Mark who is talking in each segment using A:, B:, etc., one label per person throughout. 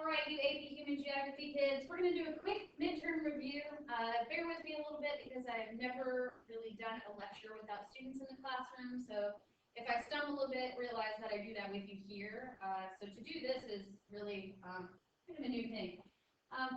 A: All right, you AP Human Geography kids, we're going to do a quick midterm review. Bear with me a little bit because I've never really done a lecture without students in the classroom. So if I stumble a bit, realize that I do that with you here. So to do this is really kind of a new thing.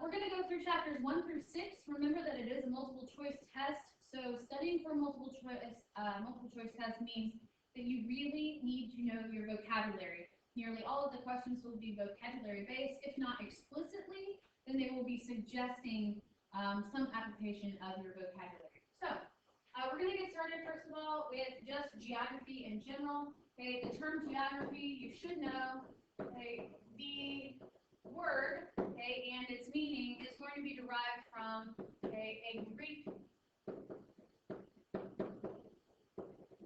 A: We're going to go through chapters 1 through 6. Remember that it is a multiple choice test. So studying for multiple choice test means that you really need to know your vocabulary. Nearly all of the questions will be vocabulary based. If not explicitly, then they will be suggesting some application of your vocabulary. So we're going to get started first of all with just geography in general. Okay, the term geography you should know. Okay, the word, okay, and its meaning is going to be derived from a Greek,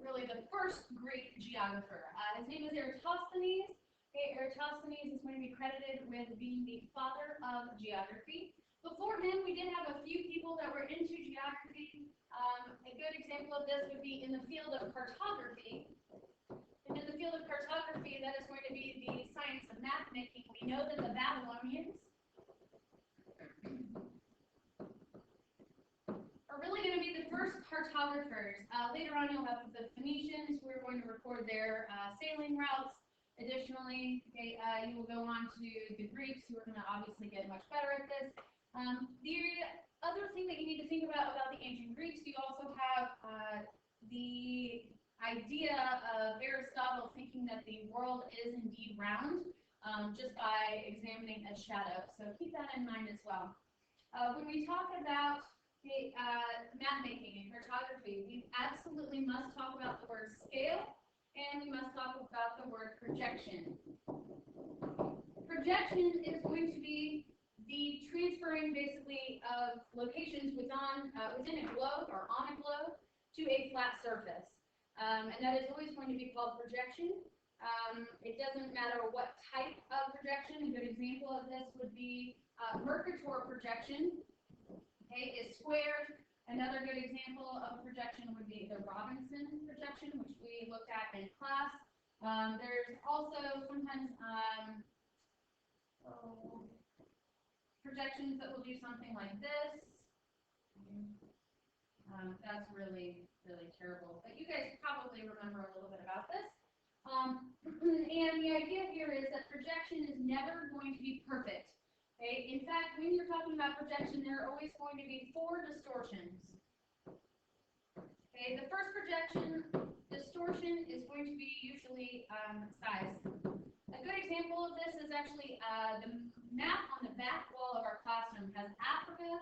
A: really the first Greek geographer. His name is Eratosthenes. Okay, Eratosthenes is going to be credited with being the father of geography. Before him, we did have a few people that were into geography. A good example of this would be in the field of cartography. And in the field of cartography, that is going to be the science of map making. We know that the Babylonians are really going to be the first cartographers. Later on, you'll have the Phoenicians who are going to record their sailing routes. Additionally, okay, you will go on to the Greeks, who are going to obviously get much better at this. The other thing that you need to think about the ancient Greeks, you also have the idea of Aristotle thinking that the world is indeed round just by examining a shadow. So keep that in mind as well. When we talk about map making and cartography, we absolutely must talk about the word scale. And we must talk about the word projection. Projection is going to be the transferring, basically, of locations within a globe or on a globe to a flat surface. And that is always going to be called projection. It doesn't matter what type of projection. A good example of this would be Mercator projection. Okay, is squared. Another good example of a projection would be the Robinson projection, which we looked at in class. There's also sometimes projections that will do something like this. That's really, really terrible. But you guys probably remember a little bit about this. And the idea here is that projection is never going to be perfect. Okay? In fact, when you're talking about projection, there are always going to be 4 distortions. Okay, the first projection distortion is going to be usually size. A good example of this is actually the map on the back wall of our classroom has Africa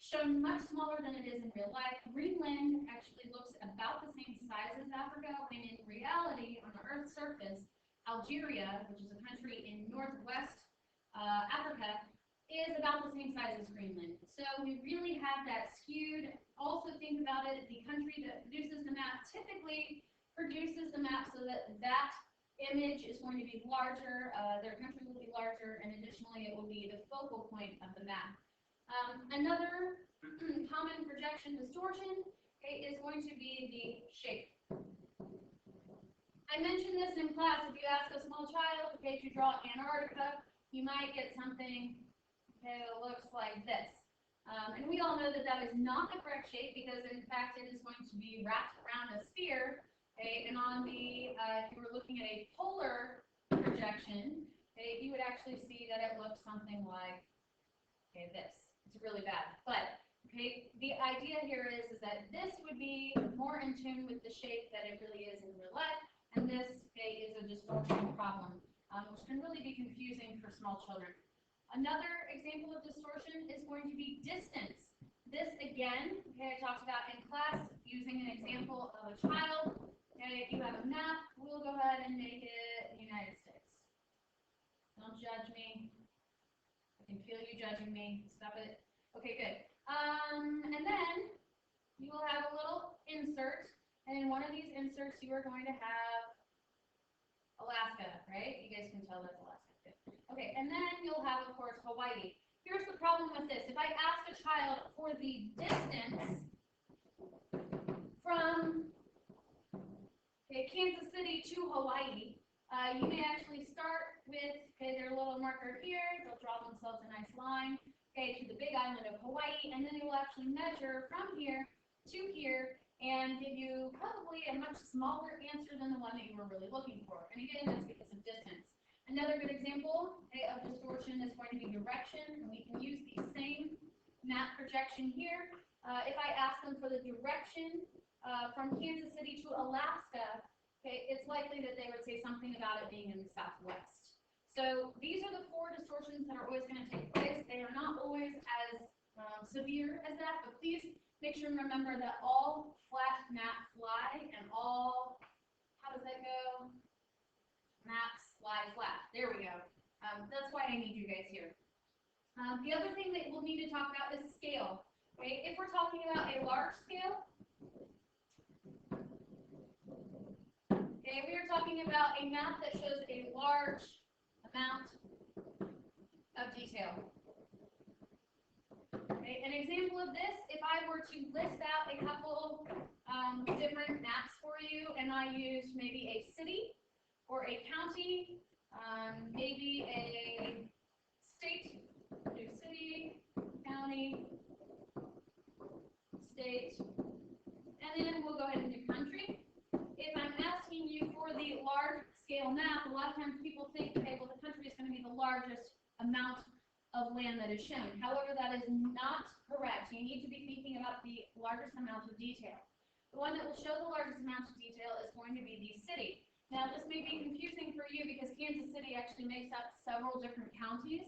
A: shown much smaller than it is in real life. Greenland actually looks about the same size as Africa, when in reality, on the Earth's surface, Algeria, which is a country in northwest Africa, is about the same size as Greenland. So we really have that skewed. Also think about it, the country that produces the map typically produces the map so that that image is going to be larger, their country will be larger, and additionally it will be the focal point of the map. Another common projection distortion, okay, is going to be the shape. I mentioned this in class. If you ask a small child, okay, to draw Antarctica, you might get something that looks like this. And we all know that that is not the correct shape because, in fact, it is going to be wrapped around a sphere. Okay, and on the, if you were looking at a polar projection, okay, you would actually see that it looks something like this. It's really bad. But okay, the idea here is that this would be more in tune with the shape that it really is in real life, and this is a distortion problem, which can really be confusing for small children. Another example of distortion is going to be distance. This, again, okay, I talked about in class using an example of a child. Okay, if you have a map, we'll go ahead and make it the United States. Don't judge me. I can feel you judging me. Stop it. Okay, good. And then you will have a little insert, and in one of these inserts, you are going to have Alaska, right? You guys can tell that's Alaska. Okay, and then you'll have, of course, Hawaii. Here's the problem with this. If I ask a child for the distance from Kansas City to Hawaii, You may actually start with, okay, their little marker here. They'll draw themselves a nice line, okay, to the big island of Hawaii, and then they will actually measure from here to here and give you probably a much smaller answer than the one that you were really looking for. And again, that's because of distance. Another good example, okay, of distortion is going to be direction, and we can use the same map projection here. If I ask them for the direction from Kansas City to Alaska, okay, it's likely that they would say something about it being in the southwest. So these are the four distortions that are always going to take place. They are not always as severe as that, but please make sure and remember that all flat maps fly and all, how does that go? Maps fly flat. There we go. That's why I need you guys here. The other thing that we'll need to talk about is scale. Okay, if we're talking about a large scale, okay, we are talking about a map that shows a large amount of detail. Okay, an example of this, if I were to list out a couple different maps for you, and I used maybe a city or a county, maybe a state, do city, county, state, and then we'll go ahead and do country. If I'm asking you for the large scale map, a lot of times people think, okay, well, the country is going to be the largest amount of land that is shown. However, that is not correct. You need to be thinking about the largest amount of detail. The one that will show the largest amount of detail is going to be the city. Now, this may be confusing for you because Kansas City actually makes up several different counties,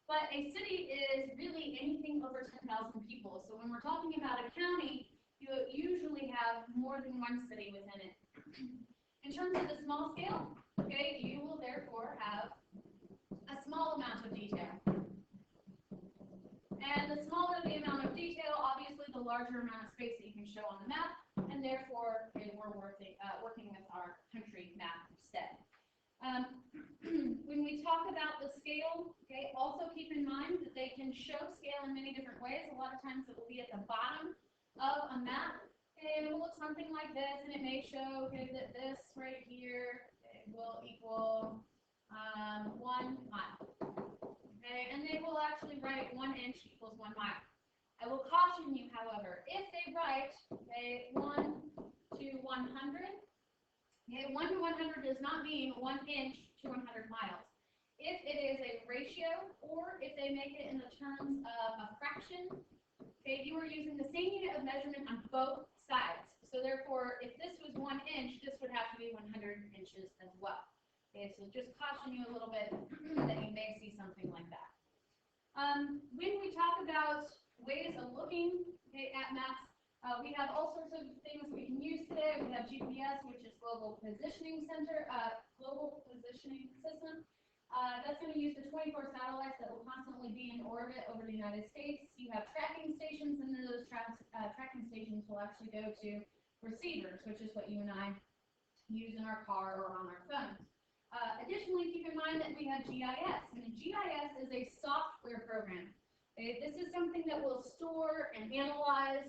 A: but a city is really anything over 10,000 people. So when we're talking about a county, you usually have more than one city within it. In terms of the small scale, okay, you will therefore have a small amount of detail. And the smaller the amount of detail, obviously the larger amount of space that you can show on the map, and therefore okay, we're working with our country map instead. When we talk about the scale, okay, also keep in mind that they can show scale in many different ways. A lot of times it will be at the bottom of a map, and it will look something like this, and it may show okay, that this right here will equal 1 mile. Okay, and they will actually write 1 inch equals 1 mile. I will caution you, however, if they write a 1 to 100, okay, 1 to 100 does not mean 1 inch to 100 miles. If it is a ratio, or if they make it in the terms of a fraction, okay, you are using the same unit of measurement on both sides. So therefore, if this was 1 inch, this would have to be 100 inches as well. Okay, so just caution you a little bit that you may see something like that. When we talk about ways of looking at maps, we have all sorts of things we can use today. We have GPS, which is Global Positioning System. That's going to use the 24 satellites that will constantly be in orbit over the United States. You have tracking stations, and then those tracking stations will actually go to receivers, which is what you and I use in our car or on our phones. Additionally, keep in mind that we have GIS, and GIS is a software program. Okay? This is something that will store and analyze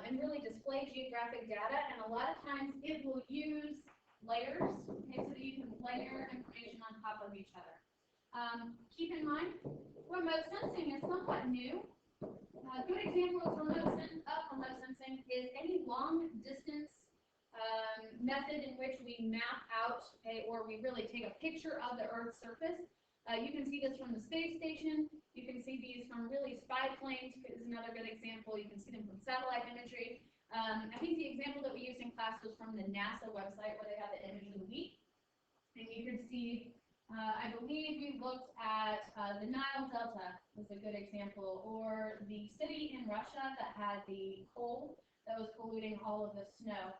A: and really display geographic data, and a lot of times it will use layers, okay, so that you can layer information on top of each other. Keep in mind, remote sensing is somewhat new. A good example of remote sensing is any long distance method in which we map out or we really take a picture of the Earth's surface. You can see this from the space station. You can see these from really spy planes is another good example. You can see them from satellite imagery. I think the example that we used in class was from the NASA website where they have the image of the week. And you can see, I believe we looked at the Nile Delta was a good example, or the city in Russia that had the coal that was polluting all of the snow.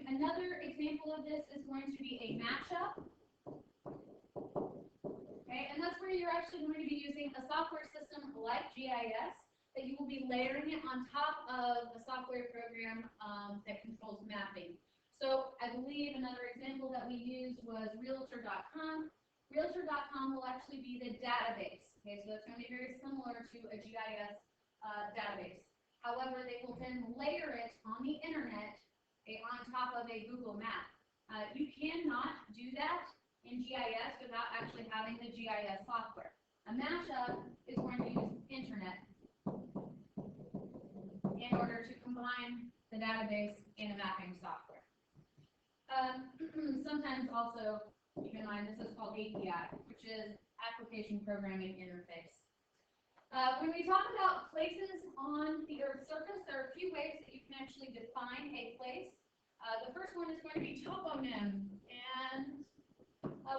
A: Another example of this is going to be a matchup. Okay, and that's where you're actually going to be using a software system like GIS that you will be layering it on top of the software program that controls mapping. So I believe another example that we used was Realtor.com. Realtor.com will actually be the database. Okay, so it's going to be very similar to a GIS database. However, they will then layer it on the internet on top of a Google map. You cannot do that in GIS without actually having the GIS software. A mashup is going to use internet in order to combine the database and a mapping software. Sometimes also, keep in mind, this is called API, which is Application Programming Interface. When we talk about places on the Earth's surface, there are a few ways that you can actually define a place. The first one is going to be toponym, and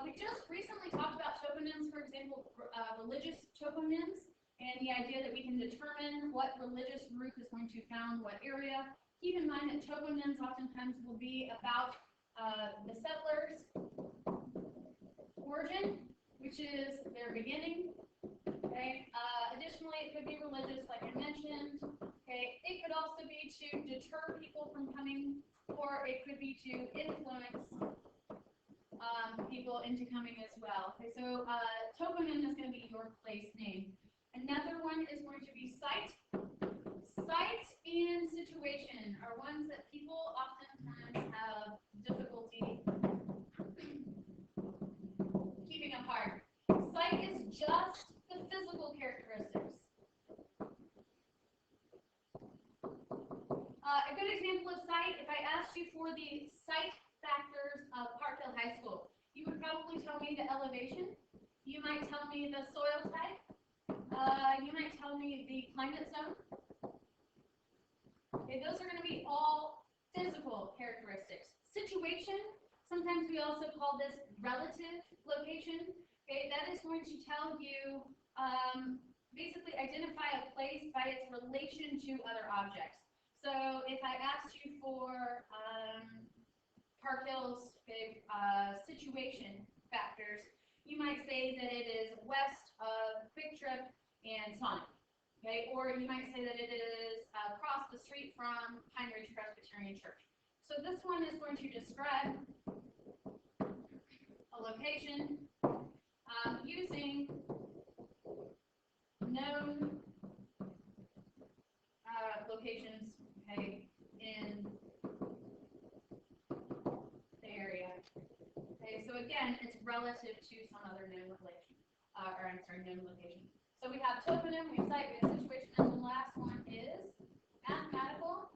A: we just recently talked about toponyms, for example, religious toponyms, and the idea that we can determine what religious group is going to found what area. Keep in mind that toponyms oftentimes will be about the settlers' origin, which is their beginning. Okay. Additionally, it could be religious, like I mentioned. Okay. It could also be to deter people from coming, or it could be to influence people into coming as well. Okay. So toponym is going to be your place name. Another one is going to be site. Site and situation are ones that people oftentimes have difficulty keeping apart. Site is just the physical characteristics. A good example of site, if I asked you for the site factors of Parkhill High School, you would probably tell me the elevation. You might tell me the soil type. You might tell me the climate zone. Okay, those are going to be all physical characteristics. Situation, sometimes we also call this relative location. Okay, that is going to tell you, basically identify a place by its relation to other objects. So if I asked you for Parkhill's situation factors, you might say that it is west of Quick Trip and Sonic. Okay, or you might say that it is across the street from Pine Ridge Presbyterian Church. So this one is going to describe a location using known locations, okay, in the area. Okay, so again, it's relative to some other known relation, known location. So we have toponym, we have site, we have situation, and the last one is mathematical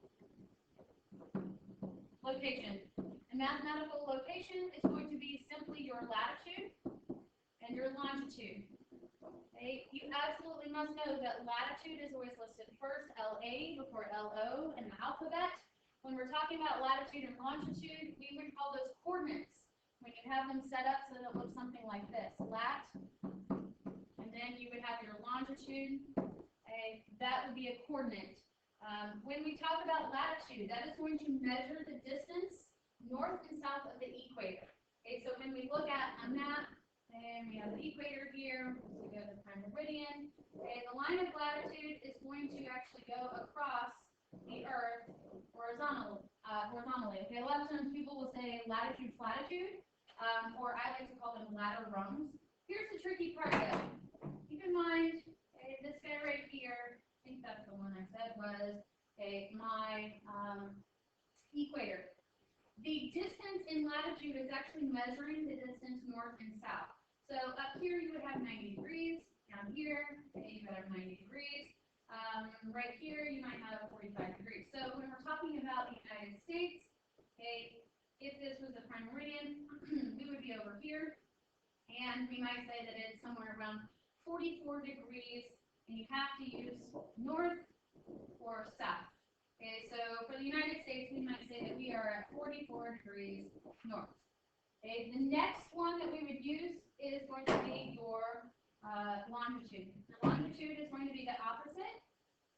A: location. And mathematical location is going to be simply your latitude and your longitude. Okay? You absolutely must know that latitude is always listed first, LA before LO in the alphabet. When we're talking about latitude and longitude, we would call those coordinates. When you have them set up so that it looks something like this, lat, and then you would have your longitude, okay? That would be a coordinate. When we talk about latitude, that is going to measure the distance north and south of the equator. Okay, so when we look at a map, and we have the equator here, so we go to the prime meridian, okay, the line of latitude is going to actually go across the Earth horizontally. Okay, a lot of times people will say latitude, latitude, or I like to call them ladder rungs. Here's the tricky part though. Keep in mind, okay, this guy right here, I think that's the one I said was, okay, my equator. The distance in latitude is actually measuring the distance north and south. So up here you would have 90 degrees, down here, okay, you would have 90 degrees. Right here you might have 45 degrees. So when we're talking about the United States, okay, if this was the prime meridian, we would be over here, and we might say that it's somewhere around 44 degrees, and you have to use north or south. Okay, so for the United States, we might say that we are at 44 degrees north. Okay, the next one that we would use is going to be your longitude. The longitude is going to be the opposite.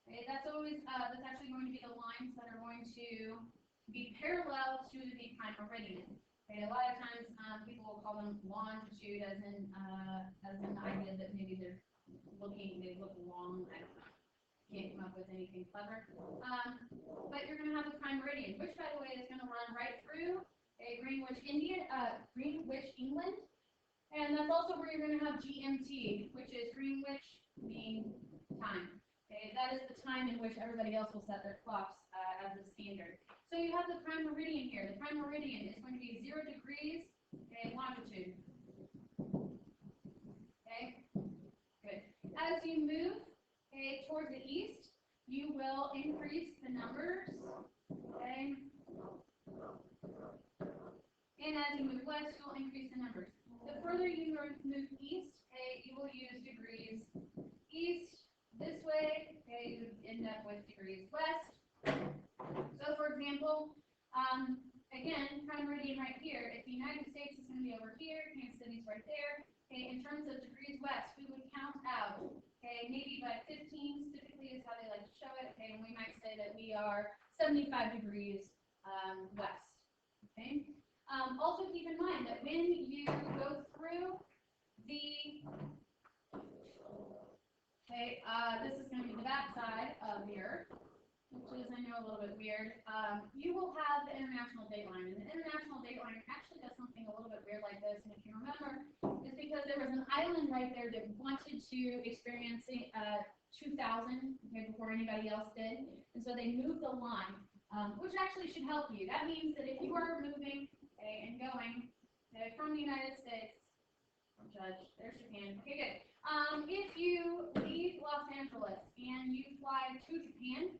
A: Okay, that's actually going to be the lines that are going to be parallel to the prime meridian. Okay, a lot of times people will call them longitude, as in the idea that maybe they look long. I don't know. Can't come up with anything clever. But you're going to have the prime meridian, which, by the way, is going to run right through Greenwich, England. And that's also where you're going to have GMT, which is Greenwich Mean Time. Okay, that is the time in which everybody else will set their clocks as the standard. So you have the prime meridian here. The prime meridian is going to be 0 degrees, okay, longitude. Okay, good. As you move, okay, towards the east, you will increase the numbers, okay? And as you move west, you'll increase the numbers. The further you move east, okay, you will use degrees east this way, okay, you end up with degrees west. So for example, again, prime meridian right here, if the United States is going to be over here, Kansas City's right there, okay, in terms of degrees west, we would count out, okay, maybe by 15 typically is how they like to show it, okay, and we might say that we are 75 degrees west, okay. Also keep in mind that when you go through the, okay, this is going to be the back side of the Earth, which is, I know, a little bit weird. You will have the international date line, and the international date line actually does something a little bit weird like this, and if you remember, it's because there was an island right there that wanted to experience 2000, okay, before anybody else did, and so they moved the line, which actually should help you. That means that if you are moving, okay, and going, okay, from the United States, Judge, there's Japan, okay, good. If you leave Los Angeles and you fly to Japan,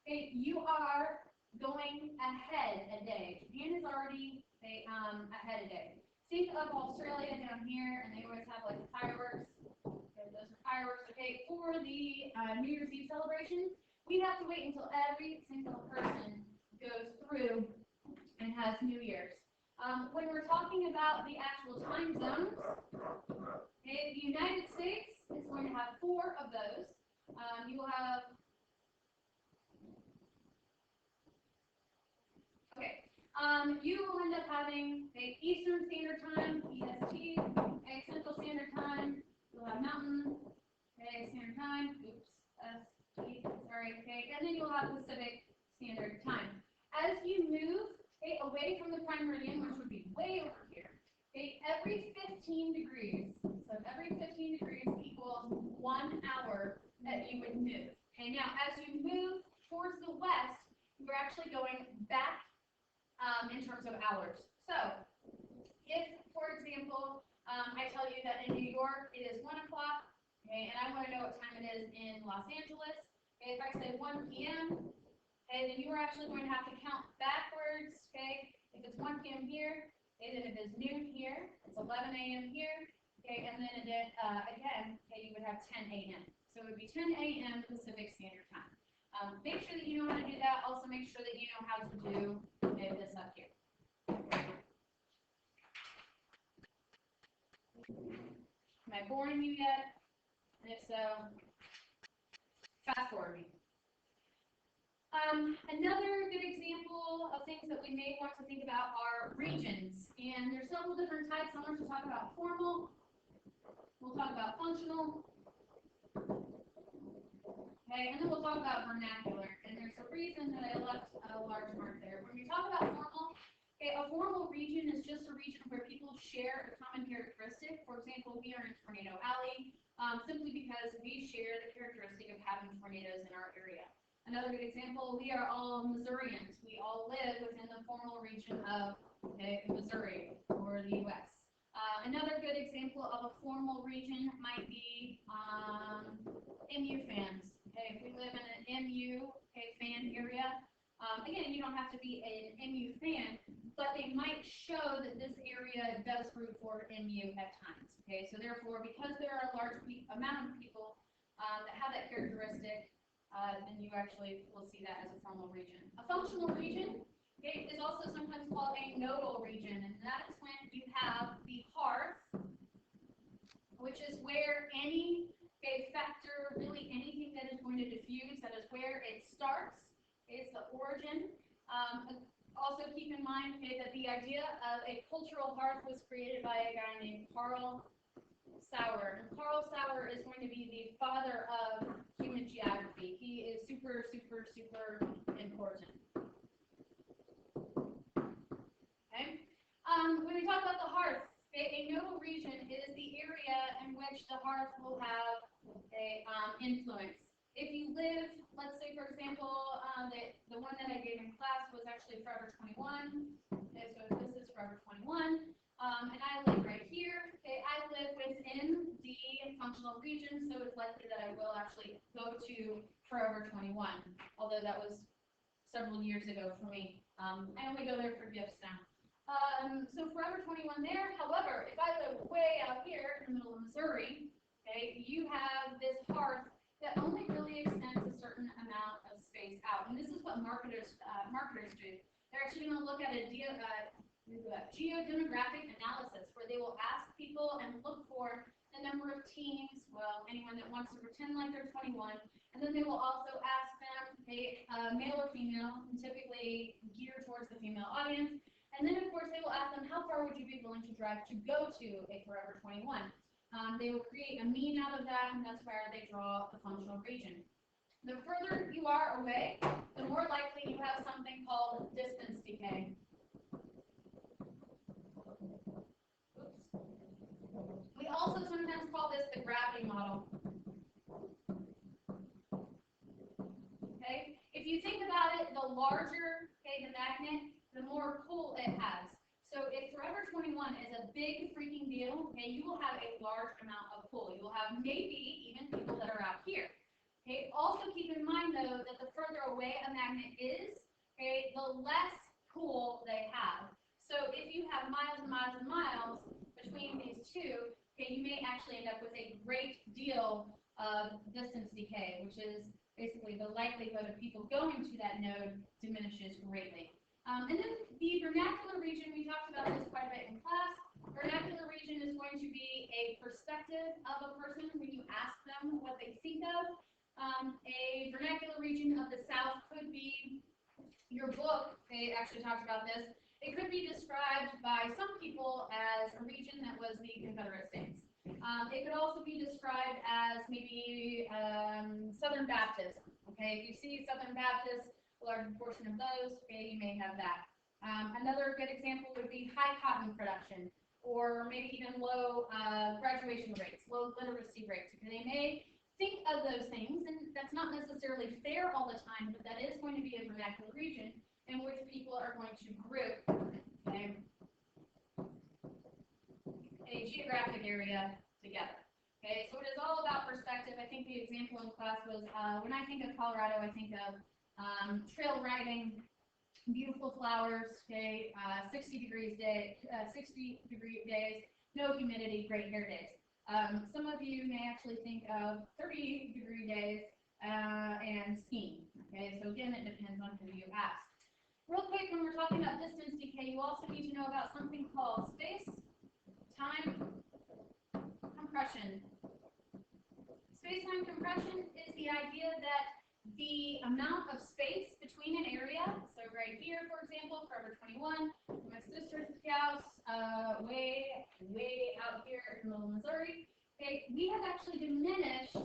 A: okay, you are going ahead a day. Japan is already ahead a day. Think of Australia down here, and they always have like fireworks. Okay, those are fireworks. Okay, for the New Year's Eve celebration, we have to wait until every single person goes through and has New Year's. When we're talking about the actual time zones, okay, the United States is going to have 4 of those. You will have, okay, you will end up having a Eastern Standard Time, EST, a Central Standard Time, you'll have Mountain, okay, Standard Time, oops, ST, sorry, okay, and then you'll have Pacific Standard Time. As you move, okay, away from the prime meridian, which would be way over here, okay, every 15 degrees, so every 15 degrees equals 1 hour that you would move. Okay, now as you move towards the west, you're actually going back in terms of hours. So, if, for example, I tell you that in New York it is 1 o'clock, okay, and I want to know what time it is in Los Angeles, okay, if I say 1 p.m., okay, then you are actually going to have to count backwards, okay, if it's 1 p.m. here, okay, then if it's noon here, it's 11 a.m. here, okay, and then again, okay, you would have 10 a.m. So it would be 10 a.m. Pacific Standard Time. Make sure that you know how to do that. Also make sure that you know how to do this up here. Am I boring you yet? And if so, fast forward me. Another good example of things that we may want to think about are regions. And there's several different types. I want to talk about formal. We'll talk about functional. Okay, and then we'll talk about vernacular. And there's a reason that I left a large mark there. When we talk about formal, okay, a formal region is just a region where people share a common characteristic. For example, we are in Tornado Alley, simply because we share the characteristic of having tornadoes in our area. Another good example, we are all Missourians. We all live within the formal region of Missouri or the U.S. Another good example of a formal region might be MU fans. Okay, if we live in an MU fan area, again, you don't have to be an MU fan, but they might show that this area does root for MU at times. Okay, so therefore, because there are a large amount of people that have that characteristic, then you actually will see that as a formal region. A functional region, okay, is also sometimes called a nodal region, and that is when you have the hearth, which is where any factor, really anything that is going to diffuse, that is where it starts. Okay, it's the origin. Also keep in mind, okay, that the idea of a cultural hearth was created by a guy named Carl Sauer. And Carl Sauer is going to be the father of human geography. He is super, super, super important. Okay. When we talk about the hearth, a nodal region is the area in which the hearth will have a influence. if you live, let's say, for example, the one that I gave in class was actually Forever 21. Okay, so this is Forever 21. And I live right here. Okay, I live within the functional region, so it's likely that I will actually go to Forever 21, although that was several years ago for me. I only go there for gifts now. So Forever 21 there. However, if I live way out here in the middle of Missouri, okay, you have this hearth that only really extends a certain amount of space out. And this is what marketers do. They're actually going to look at a geodemographic analysis where they will ask people and look for the number of teens, well, anyone that wants to pretend like they're 21, and then they will also ask them, okay, male or female, and typically geared towards the female audience. And then, of course, they will ask them, how far would you be willing to drive to go to a Forever 21? They will create a mean out of that, and that's where they draw the functional region. The further you are away, the more likely you have something called distance decay. Oops. We also sometimes call this the gravity model. Okay? If you think about it, the larger, okay, the magnet, the more pull it has. So if Forever 21 is a big freaking deal, okay, you will have a large amount of pull. You will have maybe even people that are out here. Okay, also keep in mind though that the further away a magnet is, okay, the less pull they have. So if you have miles and miles and miles between these two, okay, you may actually end up with a great deal of distance decay, which is basically the likelihood of people going to that node diminishes greatly. And then the vernacular region, we talked about this quite a bit in class. Vernacular region is going to be a perspective of a person when you ask them what they think of. A vernacular region of the South could be your book. They actually talked about this. It could be described by some people as a region that was the Confederate States. It could also be described as maybe Southern Baptism. Okay, if you see Southern Baptists, a large portion of those, okay, you may have that. Another good example would be high cotton production, or maybe even low graduation rates, low literacy rates. Okay, they may think of those things, and that's not necessarily fair all the time, but that is going to be a vernacular region in which people are going to group, okay, a geographic area together. Okay, so it is all about perspective. I think the example in class was when I think of Colorado, I think of trail riding, beautiful flowers, okay, 60-degree days, no humidity, great hair days. Some of you may actually think of 30-degree days and skiing. Okay, so again, it depends on who you ask. Real quick, when we're talking about distance decay, you also need to know about something called space-time compression. Space-time compression is the idea that the amount of space between an area, so right here, for example, Forever 21, my sister's house, way out here in Middle Missouri, okay, we have actually diminished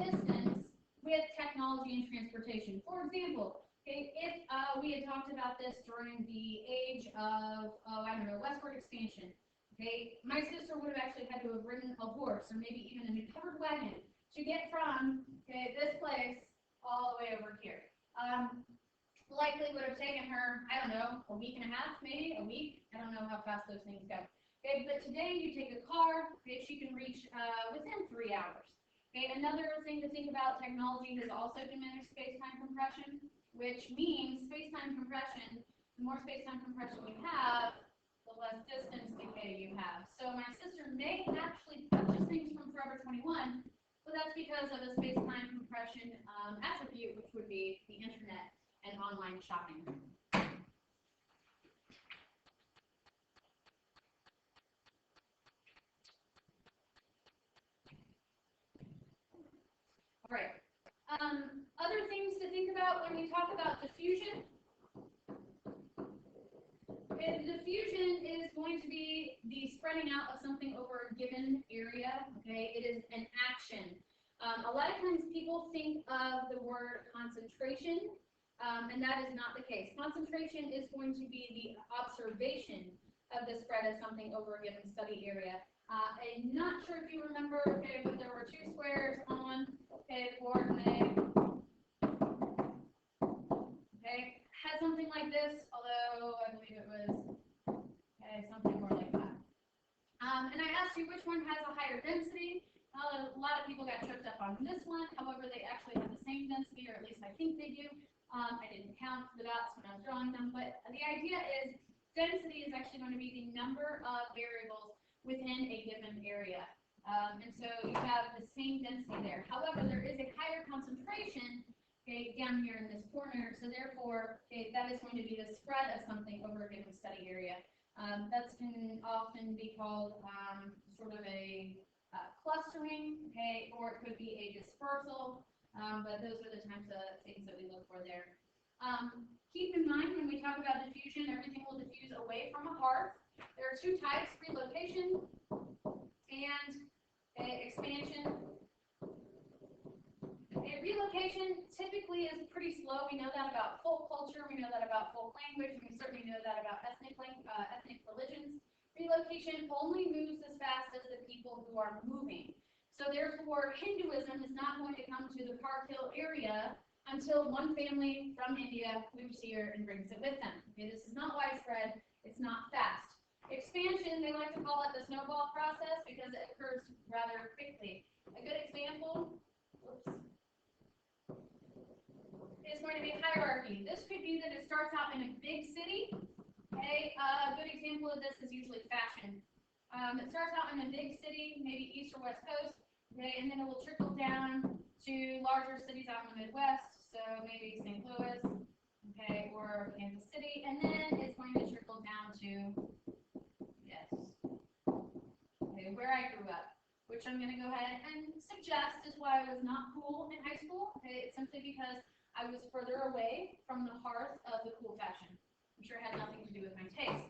A: distance with technology and transportation. For example, okay, if we had talked about this during the age of, I don't know, westward expansion, okay, my sister would have actually had to have ridden a horse or maybe even a covered wagon to get from, okay, this place all the way over here. Likely would have taken her, I don't know, a week and a half, maybe a week. I don't know how fast those things go. Okay, but today you take a car, okay, she can reach within 3 hours. Okay, another thing to think about, technology has also diminished space-time compression, which means space-time compression, the more space-time compression you have, the less distance decay you have. So my sister may actually purchase things from Forever 21, but that's because of a space-time compression attribute, which would be the internet and online shopping. All right. Other things to think about when we talk about diffusion. Okay, diffusion is going to be the spreading out of something over a given area. Okay, it is an action. A lot of times people think of the word concentration, and that is not the case. Concentration is going to be the observation of the spread of something over a given study area. I'm not sure if you remember, okay, but there were two squares on, okay, the board, and they, okay, had something like this, although I believe it was, okay, something more like that. And I asked you which one has a higher density. A lot of people got tripped up on this one. However, they actually have the same density, or at least I think they do. I didn't count the dots when I was drawing them, but the idea is density is actually going to be the number of variables within a given area. And so you have the same density there. However, there is a higher concentration, okay, down here in this corner. So therefore, okay, that is going to be the spread of something over a given study area. That can often be called sort of a clustering, okay, or it could be a dispersal. But those are the types of things that we look for there. Keep in mind when we talk about diffusion, everything will diffuse away from a hearth. There are two types, relocation and expansion. Relocation typically is pretty slow. We know that about folk culture, we know that about folk language, and we certainly know that about ethnic religions. Relocation only moves as fast as the people who are moving. So therefore, Hinduism is not going to come to the Park Hill area until one family from India moves here and brings it with them. Okay, this is not widespread, it's not fast. Expansion, they like to call it the snowball process because it occurs rather quickly. A good example is going to be hierarchy. This could be that it starts out in a big city. Okay, a good example of this is usually fashion. It starts out in a big city, maybe East or West Coast, okay, and then it will trickle down to larger cities out in the Midwest, so maybe St. Louis, okay, or Kansas City, and then it's going to trickle down to, yes, okay, where I grew up, which I'm going to go ahead and suggest is why I was not cool in high school. Okay, it's simply because I was further away from the hearth of the cool fashion. I'm sure it had nothing to do with my taste.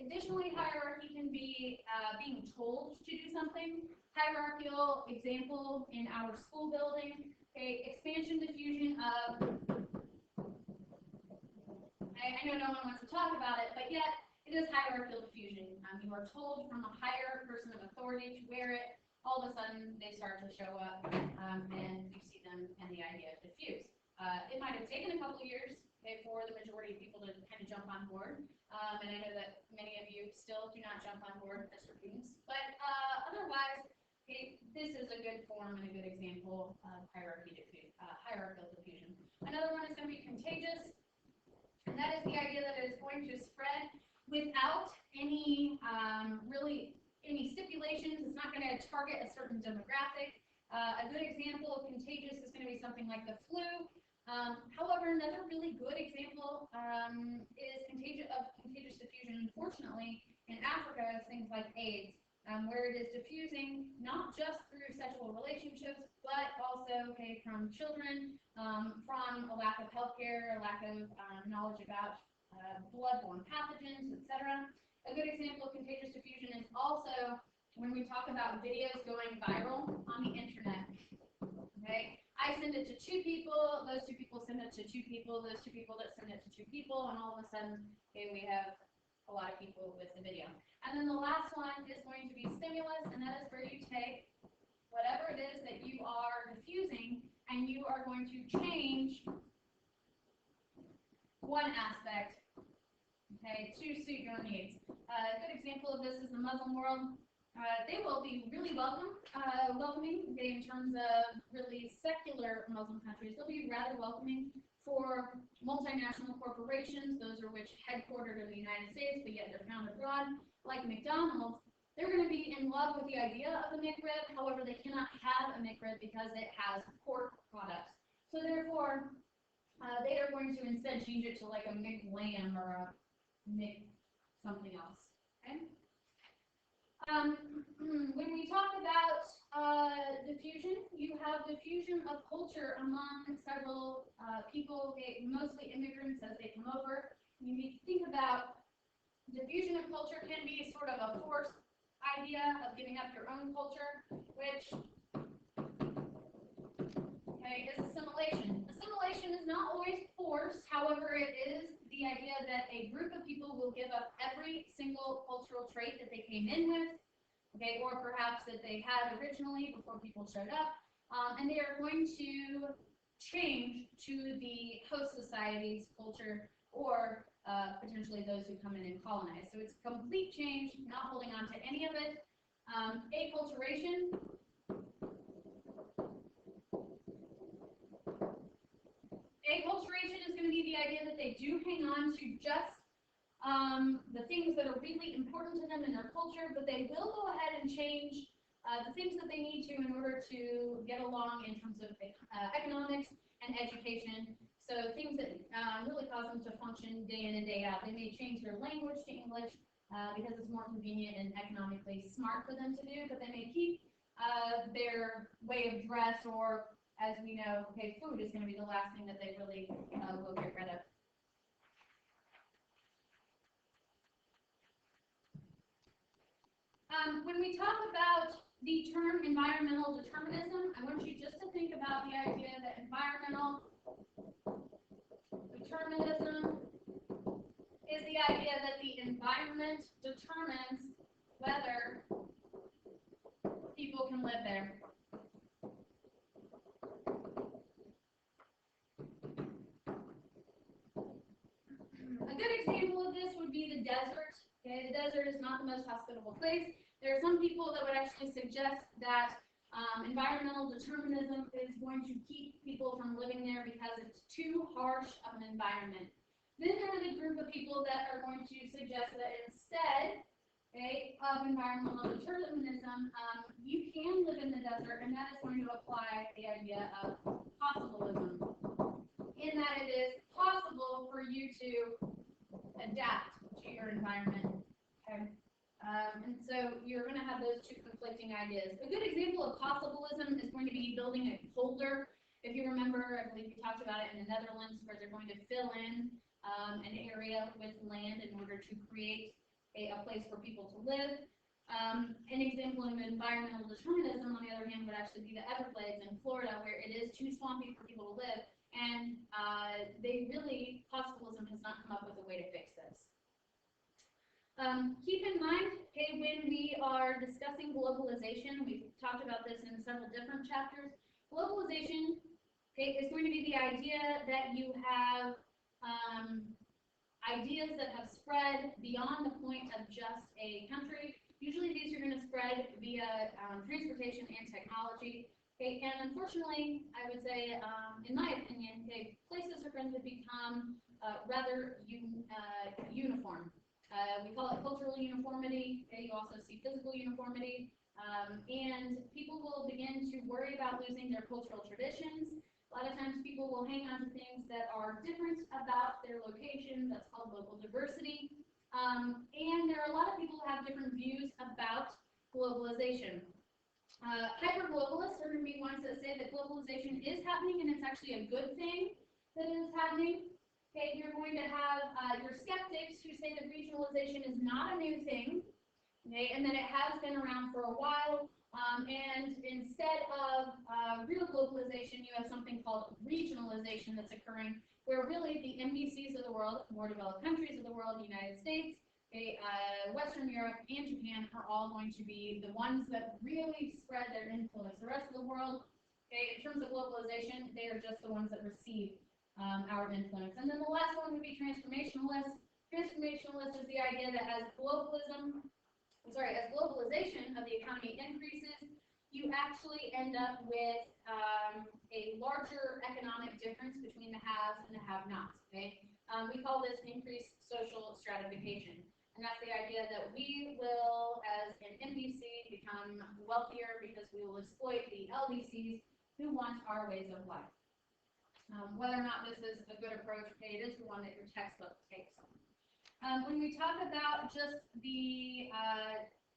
A: Additionally, hierarchy can be being told to do something. Hierarchical example in our school building, okay, expansion diffusion of, I know no one wants to talk about it, but yet it is hierarchical diffusion. You are told from a higher person of authority to wear it. All of a sudden, they start to show up, and you see them, and the idea of diffuse. It might have taken a couple of years, okay, for the majority of people to kind of jump on board. And I know that many of you still do not jump on board as students, but otherwise, okay, this is a good form and a good example of hierarchical diffusion. Another one is going to be contagious, and that is the idea that it is going to spread without any really any stipulations. It's not going to target a certain demographic. A good example of contagious is going to be something like the flu. However, another really good example is contagious diffusion, unfortunately, in Africa, is things like AIDS, where it is diffusing not just through sexual relationships, but also, okay, from children, from a lack of healthcare, a lack of knowledge about bloodborne pathogens, etc. A good example of contagious diffusion is also when we talk about videos going viral on the internet. Okay, I send it to two people, those two people send it to two people, those two people that send it to two people, and all of a sudden, okay, we have a lot of people with the video. And then the last one is going to be stimulus, and that is where you take whatever it is that you are diffusing, and you are going to change one aspect, okay, to suit your needs. A good example of this is the Muslim world. They will be really welcoming, okay, in terms of really secular Muslim countries. They'll be rather welcoming for multinational corporations, those are which headquartered in the United States, but yet they're found abroad, like McDonald's. They're going to be in love with the idea of the McRib. However, they cannot have a McRib because it has pork products. So therefore, they are going to instead change it to like a McLamb or a Mc something else. Okay. When we talk about diffusion, you have diffusion of culture among several people, mostly immigrants as they come over. You need to think about diffusion of culture can be sort of a forced idea of giving up your own culture, which is assimilation. Assimilation is not always forced, however, it is the idea that a group of people will give up every single cultural trait that they came in with, okay, or perhaps that they had originally before people showed up, and they are going to change to the host society's culture or potentially those who come in and colonize. So it's complete change, not holding on to any of it. Acculturation. Acculturation is going to be the idea that they do hang on to just the things that are really important to them in their culture, but they will go ahead and change the things that they need to in order to get along in terms of economics and education. So things that really cause them to function day in and day out. They may change their language to English because it's more convenient and economically smart for them to do, but they may keep their way of dress, or as we know, okay, food is going to be the last thing that they really will get rid of. When we talk about the term environmental determinism, I want you just to think about the idea that environmental determinism is the idea that the environment determines whether people can live there. A good example of this would be the desert. Okay, the desert is not the most hospitable place. There are some people that would actually suggest that environmental determinism is going to keep people from living there because it's too harsh of an environment. Then there are the group of people that are going to suggest that instead, okay, of environmental determinism, you can live in the desert, and that is going to apply the idea of possibilism, in that it is possible for you to adapt to your environment. Okay? And so you're going to have those two conflicting ideas. A good example of possibilism is going to be building a polder. If you remember, I believe we talked about it in the Netherlands, where they're going to fill in an area with land in order to create a place for people to live. An example of environmental determinism, on the other hand, would actually be the Everglades in Florida, where it is too swampy for people to live, and possibilism has not come up with a way to fix this. Keep in mind, okay, when we are discussing globalization, we've talked about this in several different chapters. Globalization, okay, is going to be the idea that you have ideas that have spread beyond the point of just a country. Usually these are going to spread via transportation and technology. Okay, and unfortunately, I would say, in my opinion, okay, places are going to become rather uniform. We call it cultural uniformity. Okay, you also see physical uniformity. And people will begin to worry about losing their cultural traditions. A lot of times people will hang on to things that are different about their location. That's called local diversity. And there are a lot of people who have different views about globalization. Hyper-globalists are going to be ones that say that globalization is happening and it's actually a good thing that it is happening. Okay, you're going to have your skeptics who say that regionalization is not a new thing, okay, and that it has been around for a while. And instead of real globalization, you have something called regionalization that's occurring, where really the MDCs of the world, more developed countries of the world, the United States, okay, Western Europe, and Japan are all going to be the ones that really spread their influence. The rest of the world, okay, in terms of globalization, they are just the ones that receive our influence. And then the last one would be transformationalist. Transformationalist is the idea that as globalization of the economy increases, you actually end up with a larger economic difference between the haves and the have-nots. Okay, we call this increased social stratification, and that's the idea that we will, as an MDC, become wealthier because we will exploit the LDCs who want our ways of life. Whether or not this is a good approach, okay, it is the one that your textbook takes. When we talk about just the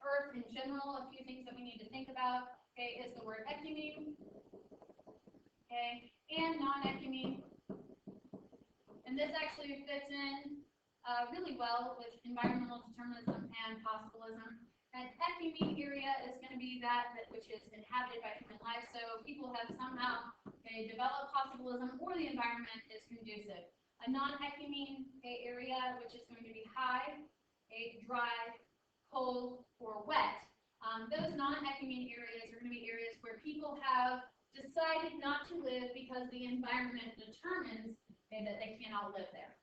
A: Earth in general, a few things that we need to think about, okay, is the word ecumene, okay, and non-ecumene. And this actually fits in really well with environmental determinism and possibilism. An ecumene area is going to be that which is inhabited by human life, so people have somehow developed possibilism, or the environment is conducive. A non-ecumene area, which is going to be high, dry, cold, or wet, Those non-ecumene areas are going to be areas where people have decided not to live because the environment determines that they cannot live there.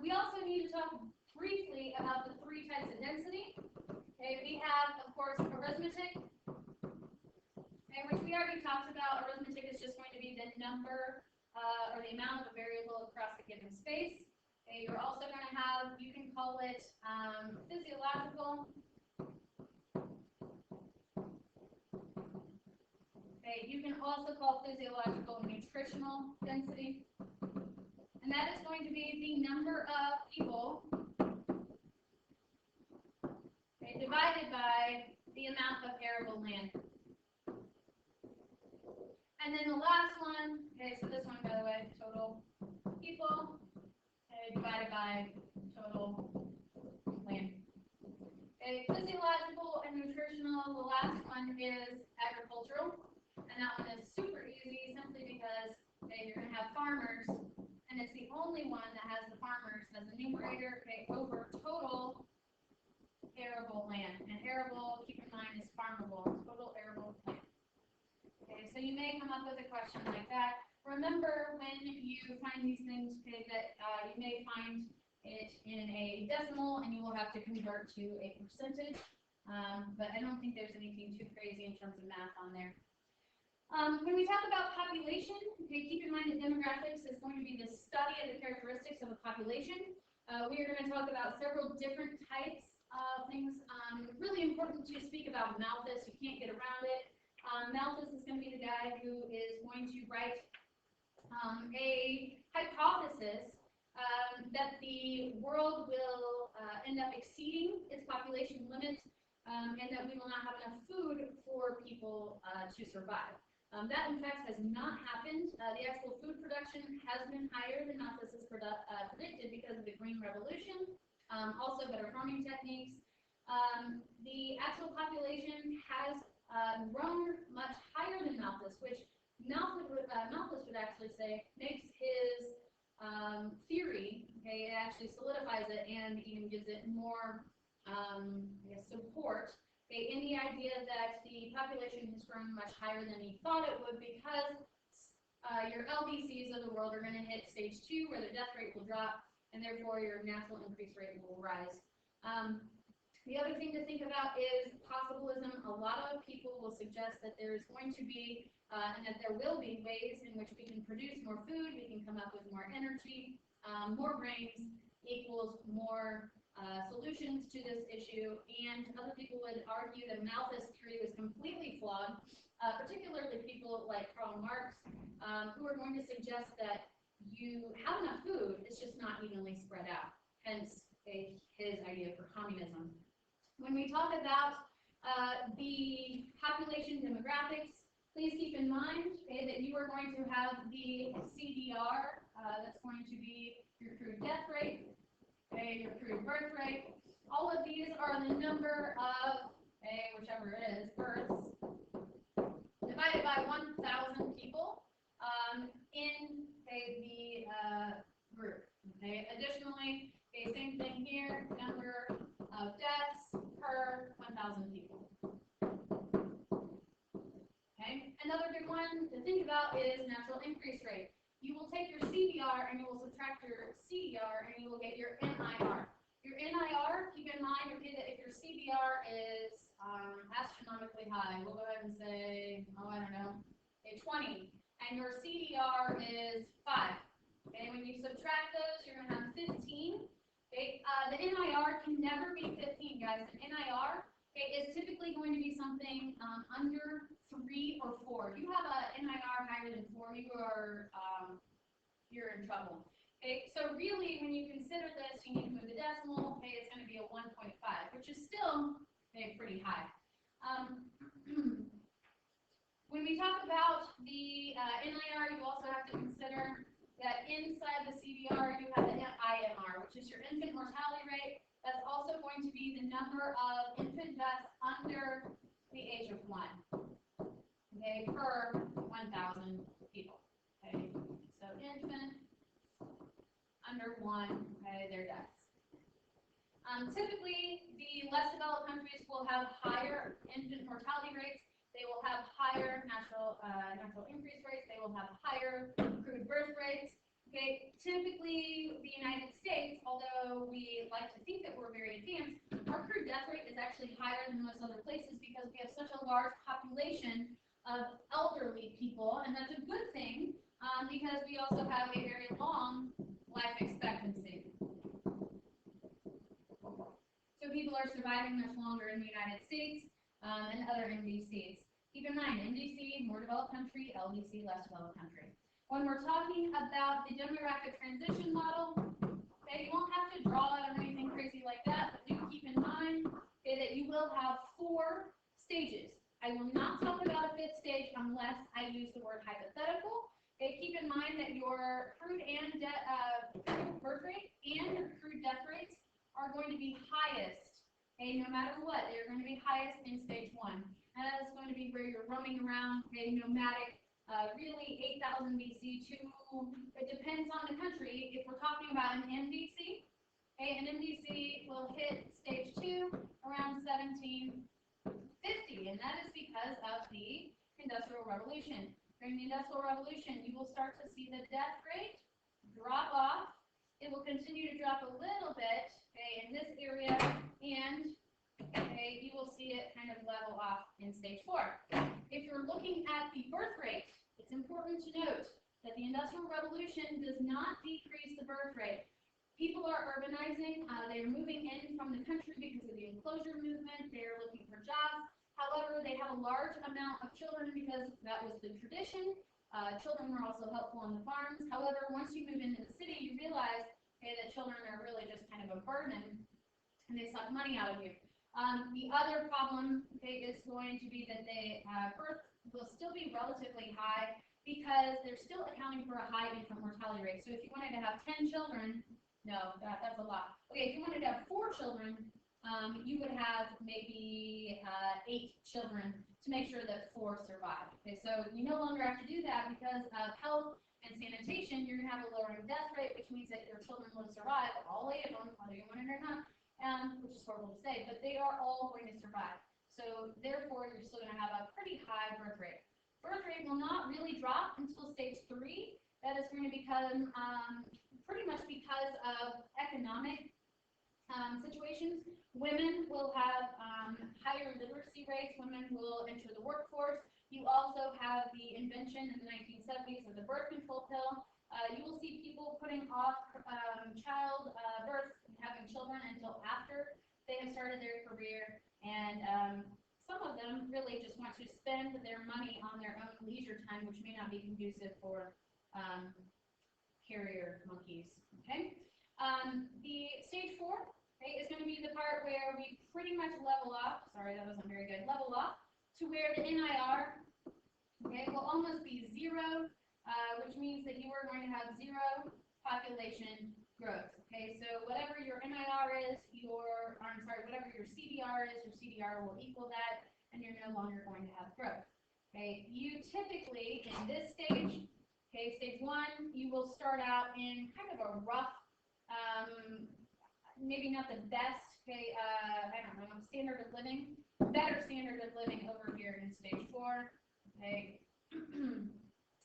A: We also need to talk briefly about the three types of density. Okay, we have, of course, arithmetic, which we already talked about. Arithmetic is just going to be the number or the amount of a variable across a given space. Okay, you're also going to have, you can call it physiological. Okay, you can also call physiological nutritional density. And that is going to be the number of people divided by the amount of arable land. And then the last one, okay, so this one, by the way, total people divided by total land. Okay, physiological and nutritional, the last one is agricultural. And that one is super easy simply because you're going to have farmers, and it's the only one that has the farmers as a numerator over total arable land. And arable, keep in mind, is farmable, total arable land. Okay, so you may come up with a question like that. Remember, when you find these things, that you may find it in a decimal, and you will have to convert to a percentage. But I don't think there's anything too crazy in terms of math on there. When we talk about population, keep in mind that demographics is going to be the study of the characteristics of a population. We are going to talk about several different types of things. Really important to speak about Malthus. You can't get around it. Malthus is going to be the guy who is going to write a hypothesis that the world will end up exceeding its population limit, and that we will not have enough food for people to survive. That, in fact, has not happened. The actual food production has been higher than Malthus has predicted because of the Green Revolution, also better farming techniques. The actual population has grown much higher than Malthus, which Malthus would actually say makes his theory, it actually solidifies it and even gives it more support. In the idea that the population has grown much higher than he thought it would, because your LDCs of the world are going to hit stage 2, where the death rate will drop, and therefore your natural increase rate will rise. The other thing to think about is possibilism. A lot of people will suggest that there is going to be, and that there will be, ways in which we can produce more food, we can come up with more energy, more grains equals more solutions to this issue, and other people would argue that Malthus' theory was completely flawed, particularly people like Karl Marx, who are going to suggest that you have enough food, it's just not evenly spread out, hence his idea for communism. When we talk about the population demographics, please keep in mind that you are going to have the CDR, that's going to be your crude death rate, your crude birth rate. All of these are the number of, whichever it is, births, divided by 1,000 people in the group. Additionally, same thing here, number of deaths per 1,000 people. Another good one to think about is natural increase rate. You will take your CDR and you will subtract your CDR and you will get your NIR. Your NIR, keep in mind, that if your CDR is astronomically high, we'll go ahead and say, I don't know, 20, and your CDR is 5. When you subtract those, you're going to have 15. The NIR can never be 15, guys. An NIR is typically going to be something under 3 or 4. If you have an NIR higher than 4, you're in trouble. So really, when you consider this, you need to move the decimal. It's going to be a 1.5, which is still pretty high. When we talk about the NIR, you also have to consider that inside the CDR, you have the IMR, which is your infant mortality rate. That's also going to be the number of infant deaths under the age of 1, per 1,000 people. So infant under 1, their deaths. Typically, the less developed countries will will have higher infant mortality rates. They will have higher natural increase rates. They will have higher crude birth rates. Okay, typically the United States, although we like to think that we're very advanced, our crude death rate is actually higher than most other places because we have such a large population of elderly people, and that's a good thing because we also have a very long life expectancy. So people are surviving much longer in the United States and other MDCs. Keep in mind, MDC, more developed country, LDC, less developed country. When we're talking about the demographic transition model, okay, you won't have to draw it or anything crazy like that, but do keep in mind, okay, that you will have 4 stages. I will not talk about a 5th stage unless I use the word hypothetical. Okay, keep in mind that your crude and birth rate and your crude death rates are going to be highest. Okay, no matter what, they're going to be highest in stage 1. And that is going to be where you're roaming around, okay, nomadic. Really 8,000 BC to, it depends on the country. If we're talking about an MDC, okay, an MDC will hit stage 2 around 1750, and that is because of the Industrial Revolution. During the Industrial Revolution, you will start to see the death rate drop off. It will continue to drop a little bit, okay, in this area, and okay, you will see it kind of level off in stage 4. If you're looking at the birth rate, it's important to note that the Industrial Revolution does not decrease the birth rate. People are urbanizing. They are moving in from the country because of the enclosure movement. They are looking for jobs. However, they have a large amount of children because that was the tradition. Children were also helpful on the farms. However, once you move into the city, you realize, okay, that children are really just kind of a burden, and they suck money out of you. The other problem, okay, is going to be that the birth will still be relatively high because they're still accounting for a high infant mortality rate. So if you wanted to have 10 children, no, that's a lot. Okay, if you wanted to have 4 children, you would have maybe 8 children to make sure that 4 survive. Okay, so you no longer have to do that because of health and sanitation. You're going to have a lowering death rate, which means that your children will survive, all 8 of them, whether you want it or not. Which is horrible to say, but they are all going to survive. So therefore, you're still going to have a pretty high birth rate. Birth rate will not really drop until stage 3. That is going to become pretty much because of economic situations. Women will have higher literacy rates. Women will enter the workforce. You also have the invention in the 1970s of the birth control pill. You will see people putting off child birth and having children until after they have started their career, and some of them really just want to spend their money on their own leisure time, which may not be conducive for carrier monkeys. Okay, the stage 4, okay, is going to be the part where we pretty much level off. Sorry, that wasn't very good. Level off to where the NIR, okay, will almost be 0. Which means that you are going to have 0 population growth. Okay, so whatever your NIR is, whatever your CDR is, your CDR will equal that, and you're no longer going to have growth. Okay, you typically, in this stage, okay, stage 1, you will start out in kind of a rough, maybe not the best, okay, I don't know, standard of living, better standard of living over here in stage 4. Okay.